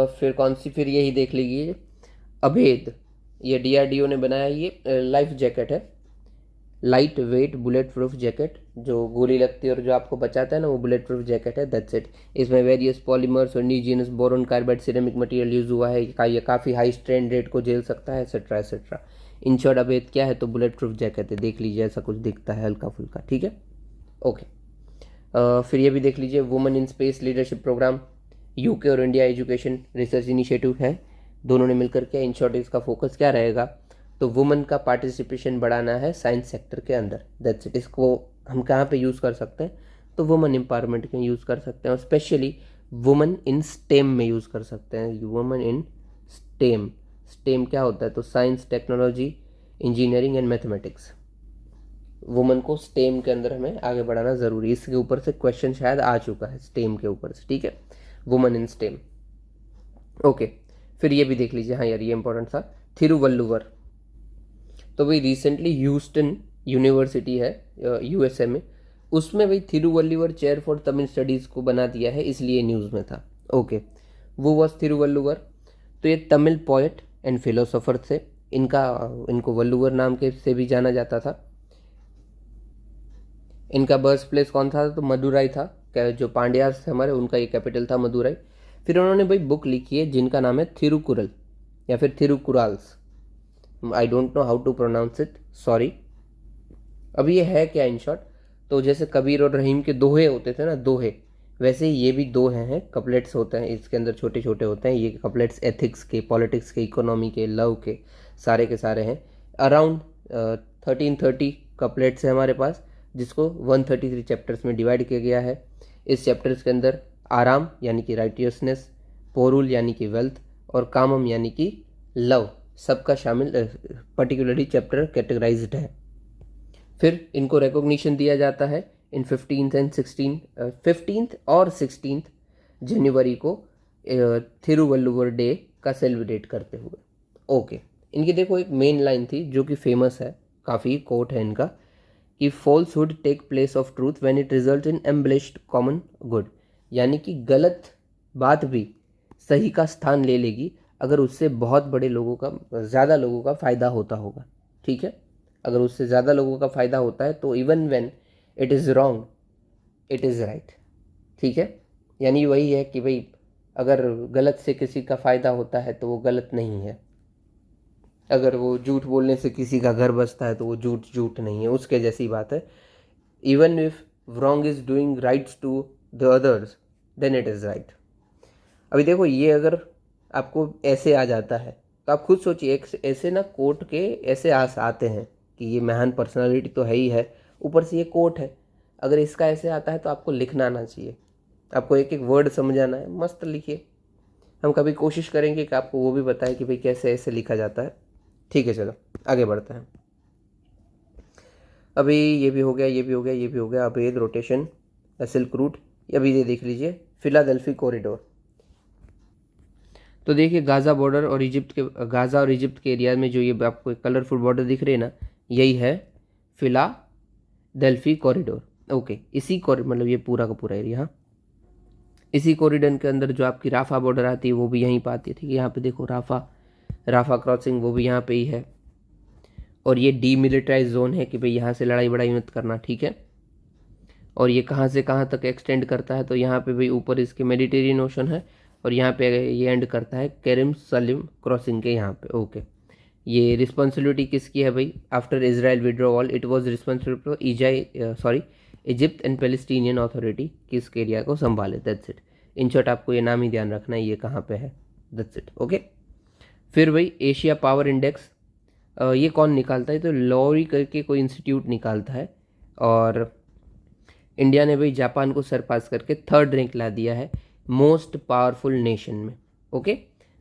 फिर कौन सी, फिर यही देख लीजिए अभेद, ये डीआरडीओ ने बनाया, ये लाइफ जैकेट है, light weight bullet proof jacket, जो गोली लगती है और जो आपको बचाता है ना, वो बुलेट प्रूफ जैकेट है। That's it. इसमें वेरियस पॉलीमर्स और indigenous boron carbide ceramic material use हुआ है, ये काफ़ी हाई स्ट्रेन रेट को झेल सकता है, एक्सेट्रा एक्सेट्रा। इन शॉर्ट अवैध क्या है, तो बुलेट प्रूफ जैकेट है, देख लीजिए ऐसा कुछ दिखता है हल्का फुल्का, ठीक है। ओके, फिर ये भी देख लीजिए, women in space leadership programme, UK और इंडिया एजुकेशन रिसर्च इनिशिएटिव है, दोनों ने मिलकर के। इन शॉर्ट इसका फोकस क्या रहेगा, तो वुमेन का पार्टिसिपेशन बढ़ाना है साइंस सेक्टर के अंदर, दैट्स इट। इसको हम कहाँ पे यूज़ कर सकते हैं, तो वुमेन एम्पावरमेंट के यूज़ कर सकते हैं, और स्पेशली वुमेन इन स्टेम में यूज़ कर सकते हैं। वुमेन इन स्टेम, स्टेम क्या होता है, तो science, technology, engineering and mathematics. Women को स्टेम के अंदर हमें आगे बढ़ाना ज़रूरी है। इसके ऊपर से क्वेश्चन शायद आ चुका है स्टेम के ऊपर से, ठीक है, वुमेन इन स्टेम। ओके, फिर ये भी देख लीजिए, हाँ यार ये इंपॉर्टेंट था, थिरुवल्लुवर। तो भाई रिसेंटली ह्यूस्टन यूनिवर्सिटी है यूएसए में, उसमें भाई Thiruvalluvar chair for Tamil studies को बना दिया है, इसलिए न्यूज़ में था। ओके, वो वॉज थिरुवल्लुवर। तो ये तमिल पोएट एंड फिलोसोफर थे, इनको वल्लुवर नाम के से भी जाना जाता था। इनका बर्थ प्लेस कौन था, तो मदुराई था, जो पांड्यास थे हमारे उनका ये कैपिटल था मदुराई। फिर उन्होंने भाई बुक लिखी है जिनका नाम है थिरुकुरल या फिर Thirukkurals, I don't know how to pronounce it, sorry. अब ये है क्या इन शॉर्ट, तो जैसे कबीर और रहीम के दोहे होते थे ना, दोहे, वैसे ही ये भी दोहे हैं, कपलेट्स होते हैं इसके अंदर, छोटे छोटे होते हैं ये कपलेट्स, एथिक्स के, पॉलिटिक्स के, इकोनॉमी के, लव के सारे हैं। अराउंड 1330 कपलेट्स हैं हमारे पास, जिसको 133 चैप्टर्स में डिवाइड किया गया है। इस चैप्टर्स के अंदर आराम यानी कि राइटियसनेस, पोरुल यानी कि वेल्थ, और कामम यानी कि लव, सबका शामिल पर्टिकुलरली चैप्टर कैटेगराइज्ड है। फिर इनको रिकॉग्निशन दिया जाता है इन 15th और 16th जनवरी को थिरुवल्लुवर डे का सेलिब्रेट करते हुए। ओके, इनकी देखो एक मेन लाइन थी जो कि फेमस है, काफ़ी कोट है इनका, कि falsehood take place of truth when it result in unblemished common good, यानी कि गलत बात भी सही का स्थान ले लेगी अगर उससे बहुत बड़े लोगों का, ज़्यादा लोगों का फ़ायदा होता होगा, ठीक है। अगर उससे ज़्यादा लोगों का फ़ायदा होता है तो even when it is wrong it is right, ठीक है। यानी वही है कि भाई अगर गलत से किसी का फ़ायदा होता है तो वो गलत नहीं है, अगर वो झूठ बोलने से किसी का घर बसता है तो वो झूठ नहीं है, उसके जैसी बात है। Even if wrong is doing rights to the others then it is right. अभी देखो ये अगर आपको ऐसे आ जाता है तो आप खुद सोचिए, एक ऐसे ना कोर्ट के ऐसे आते हैं कि ये महान पर्सनालिटी तो है ही है, ऊपर से ये कोर्ट है, अगर इसका ऐसे आता है तो आपको लिखना आना चाहिए, आपको एक एक वर्ड समझ आना है, मस्त लिखिए। हम कभी कोशिश करेंगे कि आपको वो भी बताएं कि भाई कैसे ऐसे लिखा जाता है, ठीक है। चलो आगे बढ़ते हैं। अभी ये भी हो गया, ये भी हो गया, ये भी हो गया, अवैध रोटेशन, सिल्क रूट। अभी ये देख लीजिए, फिलाडेल्फी कॉरिडोर। तो देखिए गाज़ा बॉर्डर और इजिप्ट के, गाज़ा और इजिप्ट के एरिया में जो ये आपको कलरफुल बॉर्डर दिख रहे हैं ना, यही है फिलाडेल्फी कॉरिडोर। ओके, इसी मतलब ये पूरा का पूरा एरिया, हाँ, इसी कॉरिडोर के अंदर जो आपकी राफा बॉर्डर आती है वो भी यहीं पर आती है, ठीक है। यहाँ पे देखो राफा क्रॉसिंग वो भी यहाँ पे ही है, और ये डीमिलिटराइज जोन है कि भाई यहाँ से लड़ाई बड़ाई मत करना, ठीक है। और ये कहाँ से कहाँ तक एक्सटेंड करता है, तो यहाँ पे भाई ऊपर इसके मेडिटेरियन ओशन है, और यहाँ पे ये एंड करता है करीम सलीम क्रॉसिंग के यहाँ पे। ओके, ये रिस्पॉन्सिबिलिटी किसकी है भाई, after Israel withdrawal it was responsible for Egypt and Palestinian authority किस एरिया को संभाले, दैट्स इट। इन शॉर्ट आपको ये नाम ही ध्यान रखना है, ये कहाँ पे है, दैट्स इट। ओके, फिर भाई एशिया पावर इंडेक्स, ये कौन निकालता है, तो लॉरी करके कोई इंस्टीट्यूट निकालता है, और इंडिया ने भाई जापान को सरपास करके 3rd रैंक ला दिया है मोस्ट पावरफुल नेशन में। ओके,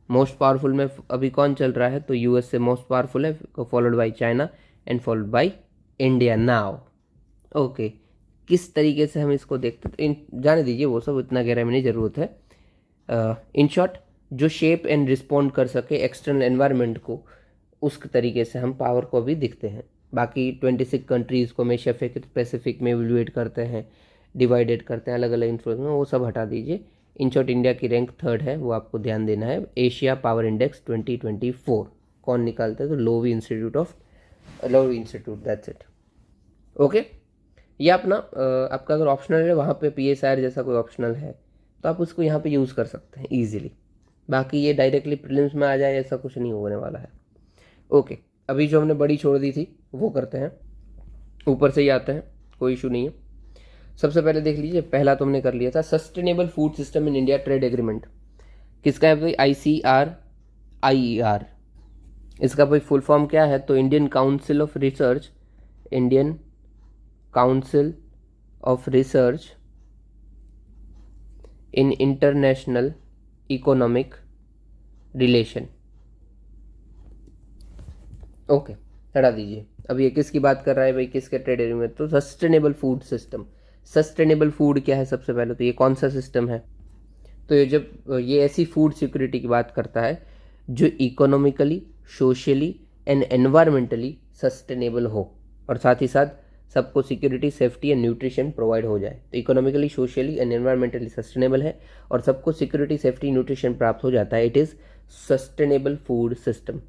मोस्ट पावरफुल में अभी कौन चल रहा है, तो यूएस से मोस्ट पावरफुल है, followed by China and followed by India now. Okay, किस तरीके से हम इसको देखते, तो जाने दीजिए वो सब, इतना गहराई में नहीं ज़रूरत है। इन शॉर्ट जो शेप एंड रिस्पॉन्ड कर सके एक्सटर्नल एनवायरनमेंट को, उस तरीके से हम पावर को अभी दिखते हैं। बाकी 26 कंट्रीज़ को हमेशा पैसिफिक में इवेल्युएट करते हैं, डिवाइडेड करते हैं अलग अलग इन्फ्लुएंस में, वो सब हटा दीजिए। इन शॉर्ट इंडिया की रैंक 3rd है, वो आपको ध्यान देना है। एशिया पावर इंडेक्स 2024 कौन निकालता है, तो Loewi institute, that's it. Okay, ये अपना आपका अगर ऑप्शनल है वहाँ पे PSR जैसा कोई ऑप्शनल है तो आप उसको यहाँ पे यूज़ कर सकते हैं ईजिली। बाकी ये डायरेक्टली प्रीलिम्स में आ जाए ऐसा कुछ नहीं होने वाला है। ओके, अभी जो हमने बड़ी छोड़ दी थी वो करते हैं, ऊपर से ही आते हैं, कोई इशू नहीं है। सबसे पहले देख लीजिए, पहला तो हमने कर लिया था sustainable food system in India trade agreement. किसका है भाई? ICRIER। इसका भाई फुल फॉर्म क्या है? तो Indian council of research, Indian council of research in international economic relation. Okay, हटा दीजिए। अब ये किसकी बात कर रहा है भाई? किसके ट्रेड एग्रीमेंट? तो sustainable food system. Sustainable food क्या है? सबसे पहले तो ये कौन सा सिस्टम है? तो ये ऐसी फूड सिक्योरिटी की बात करता है जो economically, socially and environmentally sustainable हो, और साथ ही साथ सबको security, safety and nutrition provide हो जाए। तो economically, socially and environmentally sustainable है और सबको सिक्योरिटी, सेफ्टी, न्यूट्रिशन प्राप्त हो जाता है। It is sustainable food system.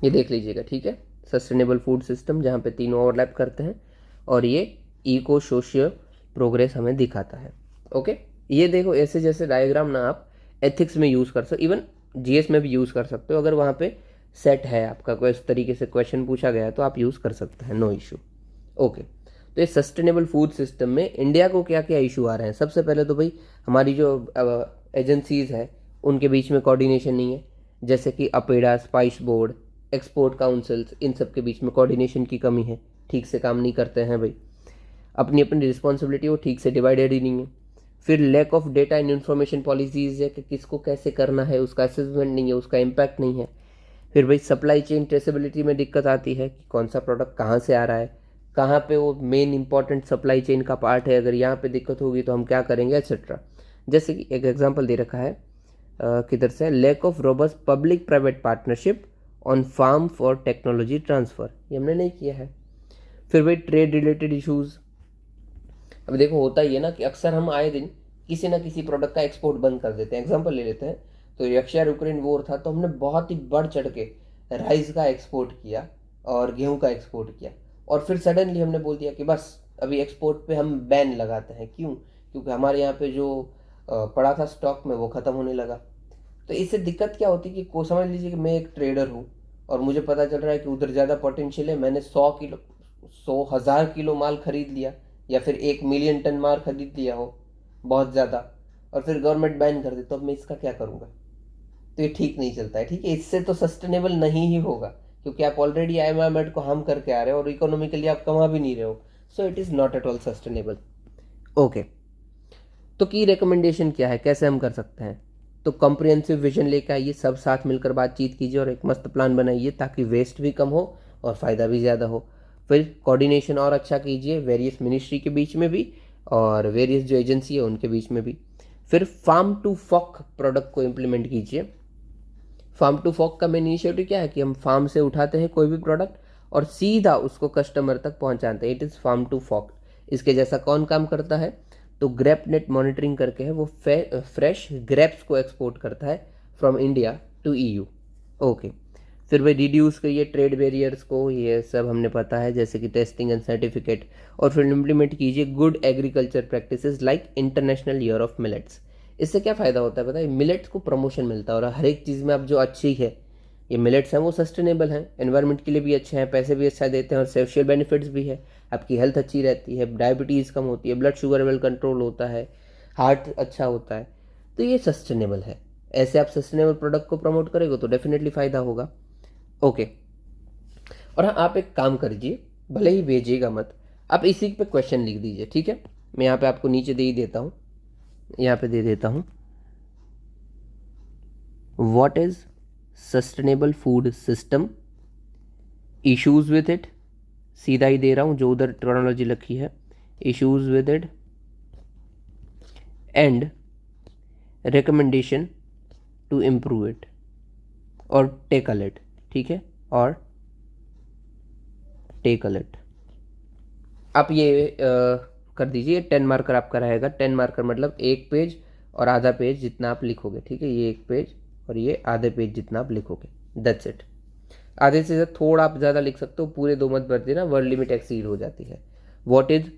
ये देख लीजिएगा, ठीक है। सस्टेनेबल फूड सिस्टम, जहाँ पे तीनों ओवरलैप करते हैं, और ये इको सोशियल प्रोग्रेस हमें दिखाता है। ओके, ये देखो, ऐसे जैसे डायग्राम ना आप एथिक्स में यूज़ कर सकते, इवन GS में भी यूज़ कर सकते हो। अगर वहाँ पे सेट है आपका, कोई इस तरीके से क्वेश्चन पूछा गया है तो आप यूज़ कर सकते हैं, नो इशू। ओके, तो ये सस्टेनेबल फूड सिस्टम में इंडिया को क्या क्या इशू आ रहे हैं? सबसे पहले तो भाई हमारी जो एजेंसीज़ है उनके बीच में कोऑर्डिनेशन नहीं है, जैसे कि APEDA, spice board, export councils, इन सब के बीच में कोऑर्डिनेशन की कमी है, ठीक से काम नहीं करते हैं भाई। अपनी अपनी रिस्पॉन्सिबिलिटी वो ठीक से डिवाइडेड ही नहीं है। फिर lack of data and information policies है कि किसको कैसे करना है, उसका असेसमेंट नहीं है, उसका इम्पैक्ट नहीं है। फिर भाई सप्लाई चेन ट्रेसेबिलिटी में दिक्कत आती है कि कौन सा प्रोडक्ट कहाँ से आ रहा है, कहाँ पे वो मेन इंपॉर्टेंट सप्लाई चेन का पार्ट है, अगर यहाँ पे दिक्कत होगी तो हम क्या करेंगे, एक्सेट्रा। जैसे कि एक एग्जांपल दे रखा है किधर से, lack of robust public private partnership on farm for technology transfer, ये हमने नहीं किया है। फिर भाई ट्रेड रिलेटेड इश्यूज़। अब देखो, होता ही है ना कि अक्सर हम आए दिन किसी ना किसी प्रोडक्ट का एक्सपोर्ट बंद कर देते हैं। एग्जांपल ले लेते हैं, तो रशिया यूक्रेन वॉर था तो हमने बहुत ही बढ़ चढ़ के राइस का एक्सपोर्ट किया और गेहूं का एक्सपोर्ट किया, और फिर सडनली हमने बोल दिया कि बस अभी एक्सपोर्ट पे हम बैन लगाते हैं। क्यों? क्योंकि हमारे यहाँ पे जो पड़ा था स्टॉक में वो ख़त्म होने लगा। तो इससे दिक्कत क्या होती है कि को समझ लीजिए कि मैं एक ट्रेडर हूँ और मुझे पता चल रहा है कि उधर ज़्यादा पोटेंशियल है, मैंने 100 किलो, 100,000 किलो माल खरीद लिया, या फिर 1 मिलियन टन माल खरीद लिया हो बहुत ज़्यादा, और फिर गवर्नमेंट बैन कर दे, तो अब मैं इसका क्या करूँगा? तो ये ठीक नहीं चलता है, ठीक है। इससे तो सस्टेनेबल नहीं ही होगा, क्योंकि आप ऑलरेडी एनवायरमेंट को हार्म करके आ रहे हो और इकोनॉमिकली आप कमा भी नहीं रहे हो। सो it is not at all sustainable. Okay, तो की रिकमेंडेशन क्या है, कैसे हम कर सकते हैं? तो कॉम्प्रिहेंसिव विजन लेकर आइए, सब साथ मिलकर बातचीत कीजिए और एक मस्त प्लान बनाइए ताकि वेस्ट भी कम हो और फ़ायदा भी ज़्यादा हो। फिर कोऑर्डिनेशन और अच्छा कीजिए वेरियस मिनिस्ट्री के बीच में भी और वेरियस जो एजेंसी है उनके बीच में भी। फिर फार्म टू फॉक प्रोडक्ट को इम्प्लीमेंट कीजिए। फार्म टू फॉक का मेन इनिशिएटिव क्या है कि हम फार्म से उठाते हैं कोई भी प्रोडक्ट और सीधा उसको कस्टमर तक पहुंचाते हैं। It is farm to fork. इसके जैसा कौन काम करता है? तो ग्रेप नेट मॉनिटरिंग करके है, वो फ्रेश ग्रेप्स को एक्सपोर्ट करता है from India to EU। Okay, फिर भाई रिड्यूस करिए ट्रेड बैरियर्स को, ये सब हमने पता है, जैसे कि टेस्टिंग एंड सर्टिफिकेट। और फिर इम्प्लीमेंट कीजिए good agriculture practices like international year of millets. इससे क्या फ़ायदा होता है पता है? मिलेट्स को प्रमोशन मिलता है और हर एक चीज़ में अब जो अच्छी है ये मिलेट्स हैं वो सस्टेनेबल हैं, एनवायरनमेंट के लिए भी अच्छे हैं, पैसे भी अच्छा देते हैं और सोशल बेनिफिट्स भी है। आपकी हेल्थ अच्छी रहती है, डायबिटीज़ कम होती है, ब्लड शुगर लेवल कंट्रोल होता है, हार्ट अच्छा होता है। तो ये सस्टेनेबल है। ऐसे आप सस्टेनेबल प्रोडक्ट को प्रमोट करेंगे तो डेफिनेटली फ़ायदा होगा। ओके, और हाँ, आप एक काम करिए, भले ही भेजिएगा मत, आप इसी पे क्वेश्चन लिख दीजिए, ठीक है। मैं यहाँ पे आपको नीचे दे ही देता हूँ, यहाँ पे दे देता हूँ, what is sustainable food system, issues with it, सीधा ही दे रहा हूँ जो उधर टर्मिनोलॉजी लिखी है, issues with it and recommendation to improve it और टेकल इट, ठीक है, और टेकल इट। आप ये कर दीजिए, 10 मार्कर आपका रहेगा। 10 मार्कर मतलब 1 पेज और आधा पेज जितना आप लिखोगे, ठीक है। ये 1 पेज और ये आधे पेज जितना आप लिखोगे, दैट्स इट। आधे से थोड़ा आप ज़्यादा लिख सकते हो, पूरे 2 मत भर देना, वर्ड लिमिट एक्सीड हो जाती है। What is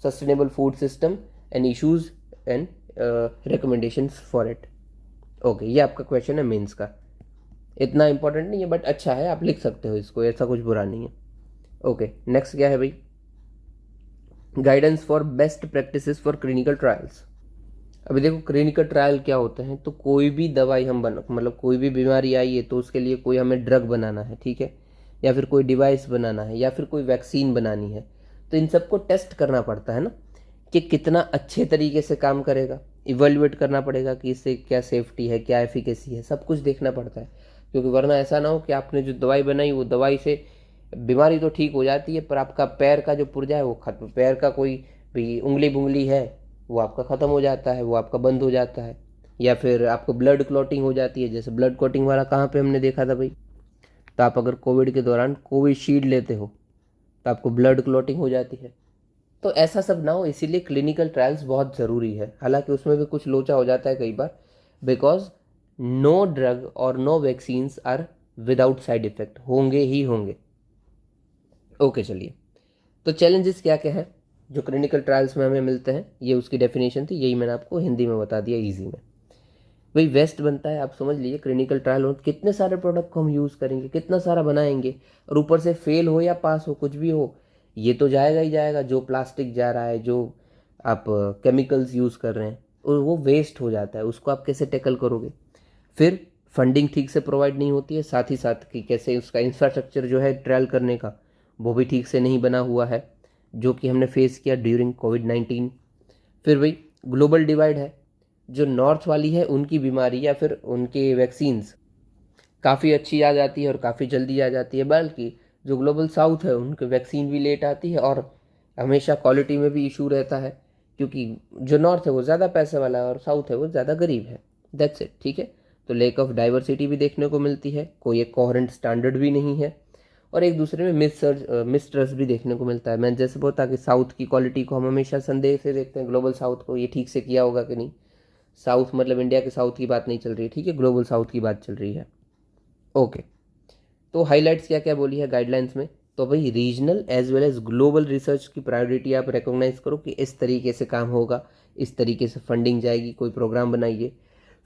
sustainable food system and issues and recommendations for it. Okay, ये आपका क्वेश्चन है मेंस का। इतना इंपॉर्टेंट नहीं है बट अच्छा है, आप लिख सकते हो इसको, ऐसा कुछ बुरा नहीं है। ओके, नेक्स्ट क्या है भाई, guidance for best practices for clinical trials. अभी देखो क्लिनिकल ट्रायल क्या होते हैं, तो कोई भी दवाई हम बना, मतलब कोई भी बीमारी आई है तो उसके लिए कोई हमें ड्रग बनाना है, ठीक है, या फिर कोई डिवाइस बनाना है, या फिर कोई वैक्सीन बनानी है, तो इन सबको टेस्ट करना पड़ता है ना, कि कितना अच्छे तरीके से काम करेगा, इवेल्युएट करना पड़ेगा कि इससे क्या सेफ्टी है, क्या एफिकेसी है, सब कुछ देखना पड़ता है। क्योंकि वरना ऐसा ना हो कि आपने जो दवाई बनाई वो दवाई से बीमारी तो ठीक हो जाती है पर आपका पैर का जो पुर्जा है वो खत्म, पैर का कोई भी उंगली बुंगली है वो आपका ख़त्म हो जाता है, वो आपका बंद हो जाता है, या फिर आपको ब्लड क्लॉटिंग हो जाती है। जैसे ब्लड क्लॉटिंग वाला कहाँ पे हमने देखा था भाई, तो आप अगर कोविड के दौरान कोविशील्ड लेते हो तो आपको ब्लड क्लॉटिंग हो जाती है। तो ऐसा सब ना हो, इसीलिए क्लिनिकल ट्रायल्स बहुत ज़रूरी है। हालांकि उसमें भी कुछ लोचा हो जाता है कई बार, बिकॉज नो ड्रग और no vaccines are without side effect, होंगे ही होंगे। ओके चलिए, तो चैलेंजेस क्या क्या है जो क्लिनिकल ट्रायल्स में हमें मिलते हैं, ये उसकी डेफिनेशन थी, यही मैंने आपको हिंदी में बता दिया इजी में। भाई वेस्ट बनता है, आप समझ लीजिए क्लिनिकल ट्रायल हो, कितने सारे प्रोडक्ट को हम यूज़ करेंगे, कितना सारा बनाएंगे, और ऊपर से फेल हो या पास हो कुछ भी हो, ये तो जाएगा ही जाएगा। जो प्लास्टिक जा रहा है, जो आप केमिकल्स यूज़ कर रहे हैं, और वो वेस्ट हो जाता है, उसको आप कैसे टैकल करोगे। फिर फंडिंग ठीक से प्रोवाइड नहीं होती है, साथ ही साथ कि कैसे उसका इंफ्रास्ट्रक्चर जो है ट्रायल करने का वो भी ठीक से नहीं बना हुआ है, जो कि हमने फेस किया ड्यूरिंग कोविड-19। फिर भाई ग्लोबल डिवाइड है, जो नॉर्थ वाली है उनकी बीमारी या फिर उनके वैक्सीन्स काफ़ी अच्छी आ जाती है और काफ़ी जल्दी आ जाती है, बल्कि जो ग्लोबल साउथ है उनकी वैक्सीन भी लेट आती है और हमेशा क्वालिटी में भी इशू रहता है, क्योंकि जो नॉर्थ है वो ज़्यादा पैसे वाला है और साउथ है वो ज़्यादा गरीब है। दैट्स इट, ठीक है। तो लेक ऑफ डाइवर्सिटी भी देखने को मिलती है, कोई एक कोहेरेंट स्टैंडर्ड भी नहीं है, और एक दूसरे में मिसट्रस्ट भी देखने को मिलता है। मैं जैसे बोलता कि साउथ की क्वालिटी को हम हमेशा संदेह से देखते हैं, ग्लोबल साउथ को ये ठीक से किया होगा कि नहीं। साउथ मतलब इंडिया के साउथ की बात नहीं चल रही है, ठीक है, ग्लोबल साउथ की बात चल रही है। ओके, तो हाइलाइट्स क्या क्या बोली है गाइडलाइंस में, तो भाई regional as well as global research की प्रायोरिटी आप रिकॉग्नाइज करो कि इस तरीके से काम होगा, इस तरीके से फंडिंग जाएगी, कोई प्रोग्राम बनाइए।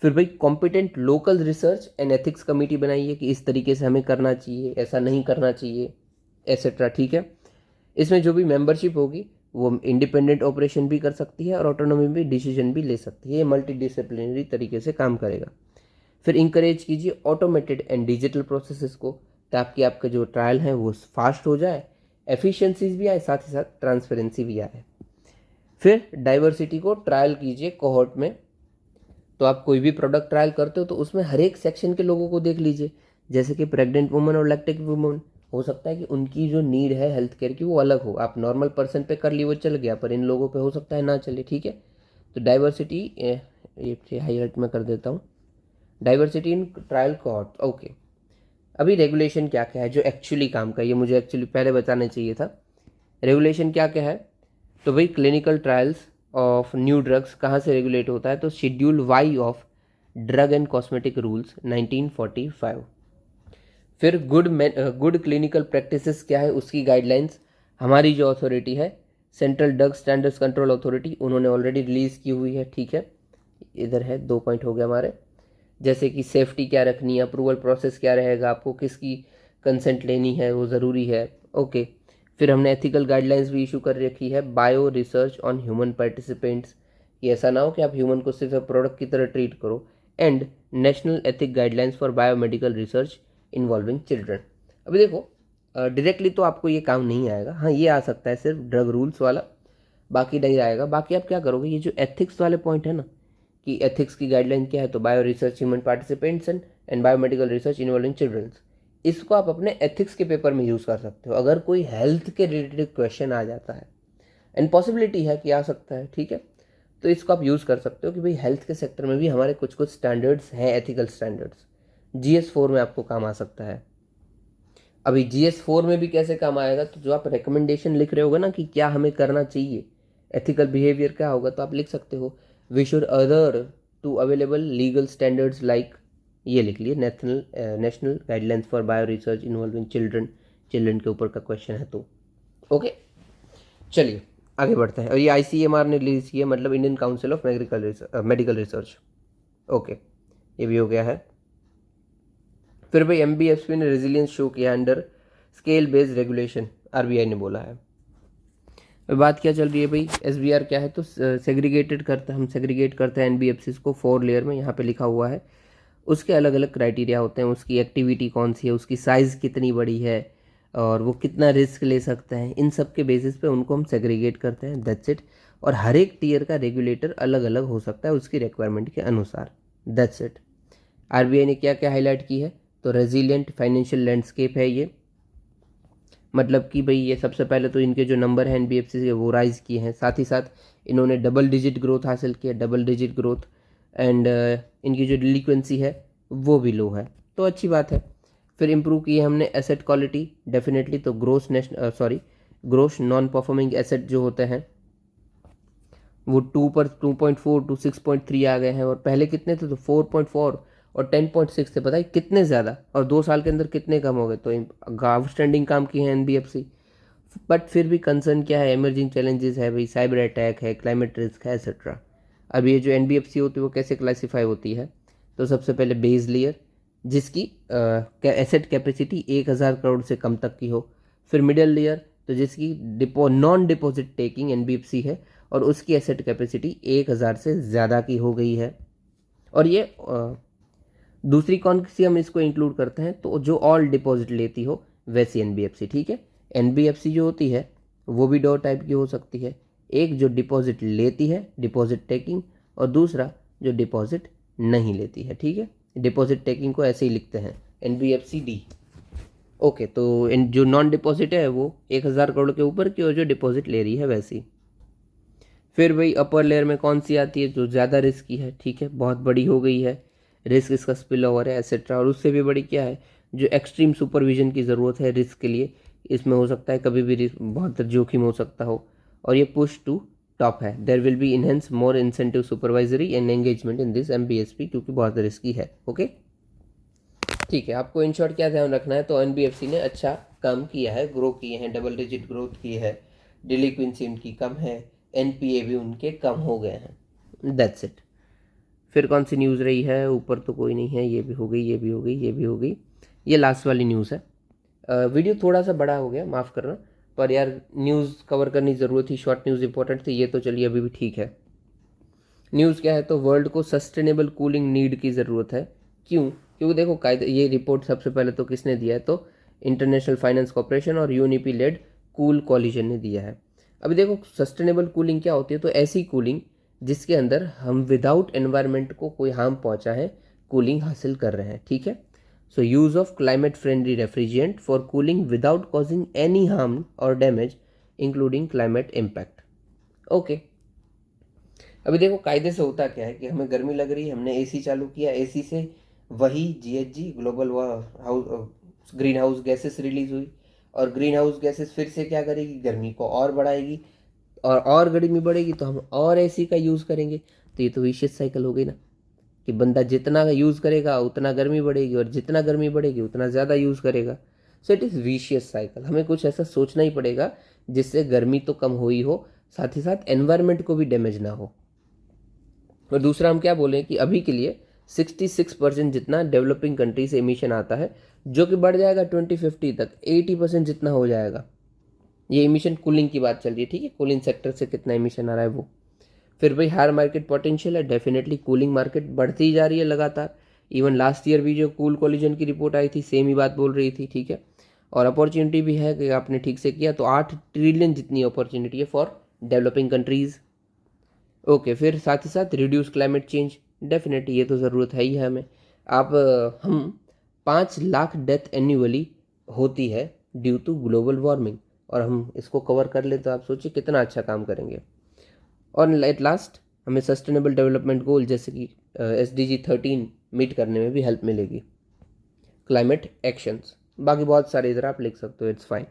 फिर भाई competent local research and ethics committee बनाइए कि इस तरीके से हमें करना चाहिए, ऐसा नहीं करना चाहिए, एसेट्रा, ठीक है। इसमें जो भी मेंबरशिप होगी वो इंडिपेंडेंट ऑपरेशन भी कर सकती है और ऑटोनॉमी भी डिसीजन भी ले सकती है, ये मल्टी डिसिप्लिनरी तरीके से काम करेगा। फिर इंकरेज कीजिए ऑटोमेटेड एंड डिजिटल प्रोसेसेस को, ताकि आपके जो ट्रायल हैं वो फास्ट हो जाए, एफिशिएंसीज भी आए, साथ ही साथ ट्रांसपेरेंसी भी आए। फिर डाइवर्सिटी को ट्रायल कीजिए कोहॉर्ट में, तो आप कोई भी प्रोडक्ट ट्रायल करते हो तो उसमें हर एक सेक्शन के लोगों को देख लीजिए। जैसे कि प्रेग्नेंट वुमन और लैक्टिक वुमन, हो सकता है कि उनकी जो नीड है हेल्थ केयर की वो अलग हो, आप नॉर्मल पर्सन पे कर ली वो चल गया, पर इन लोगों पे हो सकता है ना चले, ठीक है। तो डाइवर्सिटी ये हाईलाइट में कर देता हूँ, diversity in trial cohort. Okay, अभी रेगुलेशन क्या क्या है जो एक्चुअली काम का, ये मुझे एक्चुअली पहले बताना चाहिए था। रेगुलेशन क्या क्या है, तो भाई clinical trials of new drugs कहाँ से रेगुलेट होता है, तो schedule Y of drug and cosmetic rules 1945। फिर गुड क्लिनिकल प्रैक्टिसेस क्या है उसकी गाइडलाइंस, हमारी जो अथॉरिटी है central drug standards control authority, उन्होंने ऑलरेडी रिलीज़ की हुई है, ठीक है। इधर है 2 पॉइंट हो गया हमारे, जैसे कि सेफ्टी क्या रखनी है, अप्रूवल प्रोसेस क्या रहेगा, आपको किसकी कंसेंट लेनी है वो ज़रूरी है। ओके, फिर हमने एथिकल गाइडलाइंस भी इशू कर रखी है, bio research on human participants, कि ऐसा ना हो कि आप ह्यूमन को सिर्फ प्रोडक्ट की तरह ट्रीट करो, and national ethic guidelines for biomedical research involving children. अभी देखो डायरेक्टली तो आपको ये काम नहीं आएगा, हाँ ये आ सकता है सिर्फ ड्रग रूल्स वाला, बाकी नहीं आएगा। बाकी आप क्या करोगे, ये जो एथिक्स वाले पॉइंट है ना, कि एथिक्स की गाइडलाइन क्या है, तो bio research human participants and biomedical research involving childrens, इसको आप अपने एथिक्स के पेपर में यूज़ कर सकते हो अगर कोई हेल्थ के रिलेटेड क्वेश्चन आ जाता है, एंड पॉसिबिलिटी है कि आ सकता है, ठीक है। तो इसको आप यूज़ कर सकते हो कि भाई हेल्थ के सेक्टर में भी हमारे कुछ कुछ स्टैंडर्ड्स हैं, एथिकल स्टैंडर्ड्स, GS4 में आपको काम आ सकता है। अभी GS4 में भी कैसे काम आएगा, तो जो आप रिकमेंडेशन लिख रहे होगे ना कि क्या हमें करना चाहिए, एथिकल बिहेवियर क्या होगा, तो आप लिख सकते हो we should other to available legal standards like, ये लिख लिए national guidelines for bio research involving children, children के ऊपर का क्वेश्चन है तो। ओके चलिए आगे बढ़ते हैं, और ये ICMR ने रिलीज की है, मतलब Indian council of medical research. Okay, ये भी हो गया है। फिर भाई एमबीएफसी ने रेजिलियंस शो किया under scale based regulation, RBI ने बोला है। बात क्या चल रही है भाई, एसबीआर क्या है तो सेग्रीगेटेड करता है, हम सेग्रीगेट करते हैं एनबीएफसी को 4 लेयर में, यहाँ पे लिखा हुआ है। उसके अलग अलग क्राइटेरिया होते हैं, उसकी एक्टिविटी कौन सी है, उसकी साइज़ कितनी बड़ी है, और वो कितना रिस्क ले सकता है, इन सब के बेसिस पे उनको हम सेग्रीगेट करते हैं, दैट्स इट। और हर एक टीयर का रेगुलेटर अलग अलग हो सकता है उसकी रिक्वायरमेंट के अनुसार, दैट्स इट। आरबीआई ने क्या क्या हाईलाइट की है तो रेजिलियंट फाइनेंशियल लैंडस्केप है ये, मतलब कि भाई ये सबसे पहले तो इनके जो नंबर हैं एनबीएफसी से वो राइज़ किए हैं, साथ ही साथ इन्होंने डबल डिजिट ग्रोथ हासिल किया, डबल डिजिट ग्रोथ, एंड इनकी जो डिलीक्वेंसी है वो भी लो है, तो अच्छी बात है। फिर इम्प्रूव किए हमने एसेट क्वालिटी, डेफिनेटली, तो ग्रोस नॉन परफॉर्मिंग एसेट जो होते हैं वो 2.4 टू 6.3 आ गए हैं, और पहले कितने थे तो 4.4 और 10.6 थे, पता है कितने ज़्यादा, और 2 साल के अंदर कितने कम हो गए। तो आउटस्टैंडिंग काम किए हैं एनबीएफसी। बट फिर भी कंसर्न क्या है, इमर्जिंग चैलेंजेस है भाई, साइबर अटैक है, क्लाइमेट रिस्क है, एक्सेट्रा। अब ये जो एनबीएफसी होती है वो कैसे क्लासीफाई होती है, तो सबसे पहले बेस लेयर जिसकी एसेट कैपेसिटी 1000 करोड़ से कम तक की हो। फिर मिडिल लेयर तो जिसकी नॉन डिपॉजिट टेकिंग एनबीएफसी है और उसकी एसेट कैपेसिटी 1000 से ज़्यादा की हो गई है। और ये दूसरी कौन सी हम इसको इंक्लूड करते हैं तो जो ऑल डिपॉजिट लेती हो वैसी एनबीएफसी, ठीक है। एनबीएफसी जो होती है वो भी दो टाइप की हो सकती है, एक जो डिपॉजिट लेती है डिपॉजिट टेकिंग, और दूसरा जो डिपॉजिट नहीं लेती है, ठीक है। डिपॉजिट टेकिंग को ऐसे ही लिखते हैं एनबीएफसी डी। ओके, तो जो नॉन डिपॉजिट है वो 1000 करोड़ के ऊपर की, और जो डिपॉजिट ले रही है वैसी। फिर भाई अपर लेयर में कौन सी आती है जो ज़्यादा रिस्की है, ठीक है, बहुत बड़ी हो गई है, रिस्क इसका स्पिल ओवर है एक्सेट्रा। और उससे भी बड़ी क्या है, जो एक्सट्रीम सुपरविजन की ज़रूरत है रिस्क के लिए, इसमें हो सकता है कभी भी बहुत जोखिम हो सकता हो। और ये पुश टू टॉप है, there will be enhance more incentive supervisory and engagement in this MBSP, क्योंकि बहुत रिस्की है। ओके, ठीक है, आपको इन शॉर्ट क्या ध्यान रखना है तो एनबीएफसी ने अच्छा काम किया है, ग्रो किए हैं, डबल डिजिट ग्रोथ की है, डिलीक्वेंसी उनकी कम है, एनपीए भी उनके कम हो गए हैं, दैट्स इट। फिर कौन सी न्यूज़ रही है, ऊपर तो कोई नहीं है, ये भी हो गई, ये भी हो गई, ये भी हो गई, ये लास्ट वाली न्यूज़ है। वीडियो थोड़ा सा बड़ा हो गया, माफ़ करना, पर यार न्यूज़ कवर करनी ज़रूरत थी, शॉर्ट न्यूज़ इंपॉर्टेंट थी, ये तो चलिए अभी भी ठीक है। न्यूज़ क्या है तो वर्ल्ड को सस्टेनेबल कूलिंग नीड की ज़रूरत है। क्यों? क्योंकि देखो कायदे, ये रिपोर्ट सबसे पहले तो किसने दिया है तो इंटरनेशनल फाइनेंस कॉर्पोरेशन और यूनिपी लेड कूल कॉलिजन ने दिया है। अभी देखो सस्टेनेबल कूलिंग क्या होती है तो ऐसी कूलिंग जिसके अंदर हम विदाउट एनवायरनमेंट को कोई हार्म पहुंचा है कूलिंग हासिल कर रहे हैं, ठीक है। So use of climate friendly refrigerant for cooling without causing any harm और damage including climate impact. Okay, अभी देखो कायदे से होता क्या है कि हमें गर्मी लग रही है, हमने एसी चालू किया, एसी से वही GHG global house green house gases release हुई, और ग्रीन हाउस गैसेस फिर से क्या करेगी, गर्मी को और बढ़ाएगी, और गर्मी बढ़ेगी तो हम और एसी का यूज़ करेंगे। तो ये तो विशियस साइकिल हो गई ना, कि बंदा जितना यूज़ करेगा उतना गर्मी बढ़ेगी, और जितना गर्मी बढ़ेगी उतना ज़्यादा यूज़ करेगा। सो इट इज़ विशियस साइकिल, हमें कुछ ऐसा सोचना ही पड़ेगा जिससे गर्मी तो कम हो ही हो, साथ ही साथ एनवायरनमेंट को भी डैमेज ना हो। और दूसरा हम क्या बोलें कि अभी के लिए 66% जितना डेवलपिंग कंट्री से एमिशन आता है, जो कि बढ़ जाएगा 2050 तक 80% जितना हो जाएगा। ये एमिशन कूलिंग की बात चल रही है, ठीक है, कूलिंग सेक्टर से कितना एमिशन आ रहा है वो। फिर भाई हायर मार्केट पोटेंशियल है, डेफिनेटली कूलिंग मार्केट बढ़ती ही जा रही है लगातार। इवन लास्ट ईयर भी जो कूल कॉलिजन की रिपोर्ट आई थी सेम ही बात बोल रही थी, ठीक है। और अपॉर्चुनिटी भी है कि आपने ठीक से किया तो 8 ट्रिलियन जितनी अपॉर्चुनिटी है फॉर डेवलपिंग कंट्रीज़। ओके, फिर साथ ही साथ रिड्यूस क्लाइमेट चेंज, डेफिनेटली ये तो ज़रूरत है ही है हमें। आप हम 5 लाख डेथ एन्यूअली होती है ड्यू टू ग्लोबल वार्मिंग, और हम इसको कवर कर लें तो आप सोचिए कितना अच्छा काम करेंगे। और एट लास्ट हमें सस्टेनेबल डेवलपमेंट गोल जैसे कि SDG 13 मीट करने में भी हेल्प मिलेगी, क्लाइमेट एक्शंस, बाकी बहुत सारे इधर आप लिख सकते हो, इट्स फाइन।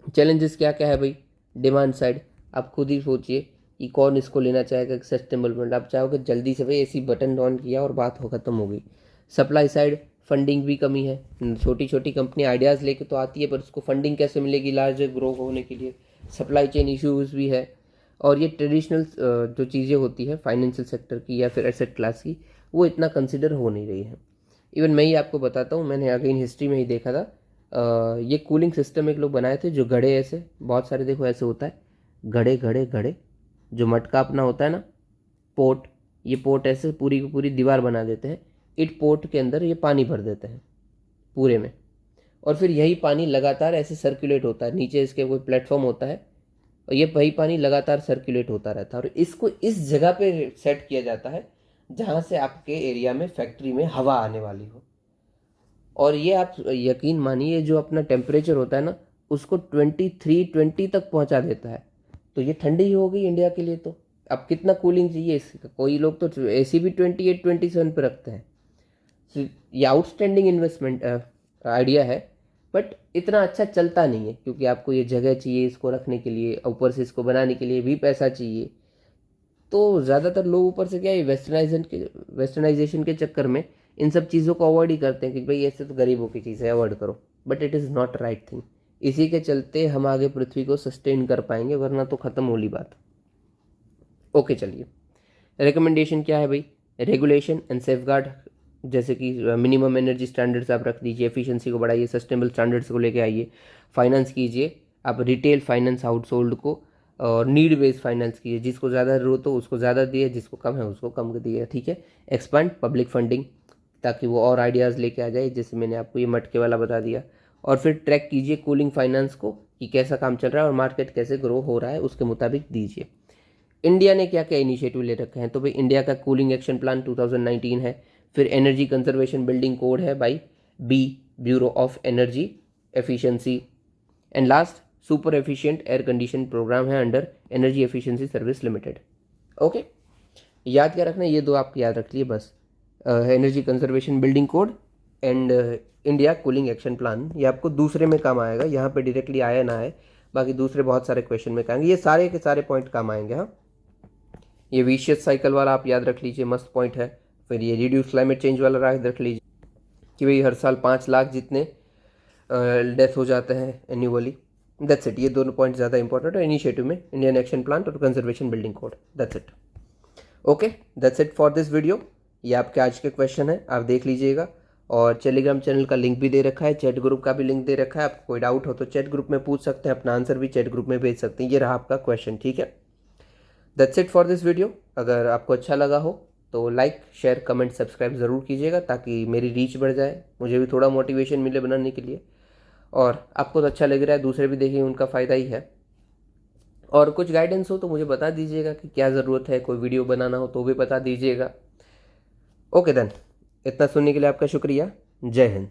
चैलेंजेस क्या क्या है भाई, डिमांड साइड आप खुद ही सोचिए कि कौन इसको लेना चाहेगा सस्टेनेबल, आप चाहोगे जल्दी से भाई ऐसी बटन ऑन किया और बात हो खत्म हो गई। सप्लाई साइड फंडिंग भी कमी है, छोटी छोटी कंपनी आइडियाज़ लेके तो आती है पर उसको फंडिंग कैसे मिलेगी लार्ज ग्रो होने के लिए, सप्लाई चेन इश्यूज भी है। और ये ट्रेडिशनल जो चीज़ें होती है फाइनेंशियल सेक्टर की या फिर एसेट क्लास की, वो इतना कंसिडर हो नहीं रही है। इवन मैं ही आपको बताता हूँ, मैंने अगेन हिस्ट्री में ही देखा था। ये कूलिंग सिस्टम एक लोग बनाए थे, जो घड़े ऐसे बहुत सारे, देखो ऐसे होता है, घड़े घड़े घड़े, जो मटका अपना होता है ना, पोट, ये पोट ऐसे पूरी की पूरी दीवार बना देते हैं, इट पोट के अंदर ये पानी भर देते हैं पूरे में, और फिर यही पानी लगातार ऐसे सर्कुलेट होता है, नीचे इसके कोई प्लेटफॉर्म होता है, और ये वही पानी लगातार सर्कुलेट होता रहता है, और इसको इस जगह पे सेट किया जाता है जहाँ से आपके एरिया में, फैक्ट्री में हवा आने वाली हो। और ये आप यकीन मानिए, जो अपना टेम्परेचर होता है ना, उसको 23-20 तक पहुँचा देता है। तो ये ठंडी ही हो गई इंडिया के लिए। तो अब कितना कूलिंग चाहिए इसका, कोई लोग तो एसी भी 28-27 पे रखते हैं। तो ये आउटस्टैंडिंग इन्वेस्टमेंट आइडिया है, बट इतना अच्छा चलता नहीं है, क्योंकि आपको ये जगह चाहिए इसको रखने के लिए, ऊपर से इसको बनाने के लिए भी पैसा चाहिए। तो ज़्यादातर लोग ऊपर से क्या है, वेस्टर्नाइजेशन के चक्कर में इन सब चीज़ों को अवॉइड ही करते हैं कि भाई ऐसे तो गरीबों की चीज़ है, अवॉइड करो। But it is not right thing. इसी के चलते हम आगे पृथ्वी को सस्टेन कर पाएंगे, वरना तो ख़त्म होली बात। ओके चलिए, रिकमेंडेशन क्या है भाई, रेगुलेशन एंड सेफगार्ड, जैसे कि मिनिमम एनर्जी स्टैंडर्ड्स आप रख दीजिए, एफिशिएंसी को बढ़ाइए, सस्टेनेबल स्टैंडर्ड्स को लेके आइए, फाइनेंस कीजिए आप रिटेल फाइनेंस हाउस होल्ड को, और नीड बेस्ड फाइनेंस कीजिए, जिसको ज़्यादा ज़रूरत हो उसको ज़्यादा दिए, जिसको कम है उसको कम दिए, ठीक है। एक्सपांड पब्लिक फंडिंग, ताकि वो और आइडियाज़ लेके आ जाए, जैसे मैंने आपको ये मटके वाला बता दिया। और फिर ट्रैक कीजिए कूलिंग फाइनेंस को कि कैसा काम चल रहा है और मार्केट कैसे ग्रो हो रहा है, उसके मुताबिक दीजिए। इंडिया ने क्या क्या इनिशिएटिव ले रखे हैं, तो भाई इंडिया का कूलिंग एक्शन प्लान 2019 है, फिर एनर्जी कंजर्वेशन बिल्डिंग कोड है by B, bureau of energy efficiency, and last super efficient air condition program है under energy efficiency service limited. Okay, याद क्या रखना है, ये दो आप याद रख लिए बस, energy conservation building code and India cooling action plan. ये आपको दूसरे में काम आएगा, यहाँ पे डायरेक्टली आया ना आए, बाकी दूसरे बहुत सारे क्वेश्चन में आएंगे, ये सारे के सारे पॉइंट काम आएंगे। हाँ, ये विशियस साइकिल वाला आप याद रख लीजिए, मस्त पॉइंट है। फिर ये रिड्यूस क्लाइमेट चेंज वाला याद रख लीजिए कि भाई हर साल 5 लाख जितने डेथ हो जाते हैं एन्यूअली। दैट्स इट, ये दोनों पॉइंट ज़्यादा इंपॉर्टेंट है इनिशिएटिव में, इंडियन एक्शन प्लान और conservation building code. That's it. Okay, that's it for this video. ये आपके आज के क्वेश्चन है, आप देख लीजिएगा। और टेलीग्राम चैनल का लिंक भी दे रखा है, चैट ग्रुप का भी लिंक दे रखा है, आपको कोई डाउट हो तो चैट ग्रुप में पूछ सकते हैं, अपना आंसर भी चैट ग्रुप में भेज सकते हैं। ये रहा आपका क्वेश्चन, ठीक है। That's it for this video. अगर आपको अच्छा लगा हो तो लाइक शेयर कमेंट सब्सक्राइब ज़रूर कीजिएगा, ताकि मेरी रीच बढ़ जाए, मुझे भी थोड़ा मोटिवेशन मिले बनाने के लिए। और आपको तो अच्छा लग रहा है, दूसरे भी देखें, उनका फ़ायदा ही है। और कुछ गाइडेंस हो तो मुझे बता दीजिएगा कि क्या ज़रूरत है, कोई वीडियो बनाना हो तो भी बता दीजिएगा। ओके देन, इतना सुनने के लिए आपका शुक्रिया। जय हिंद।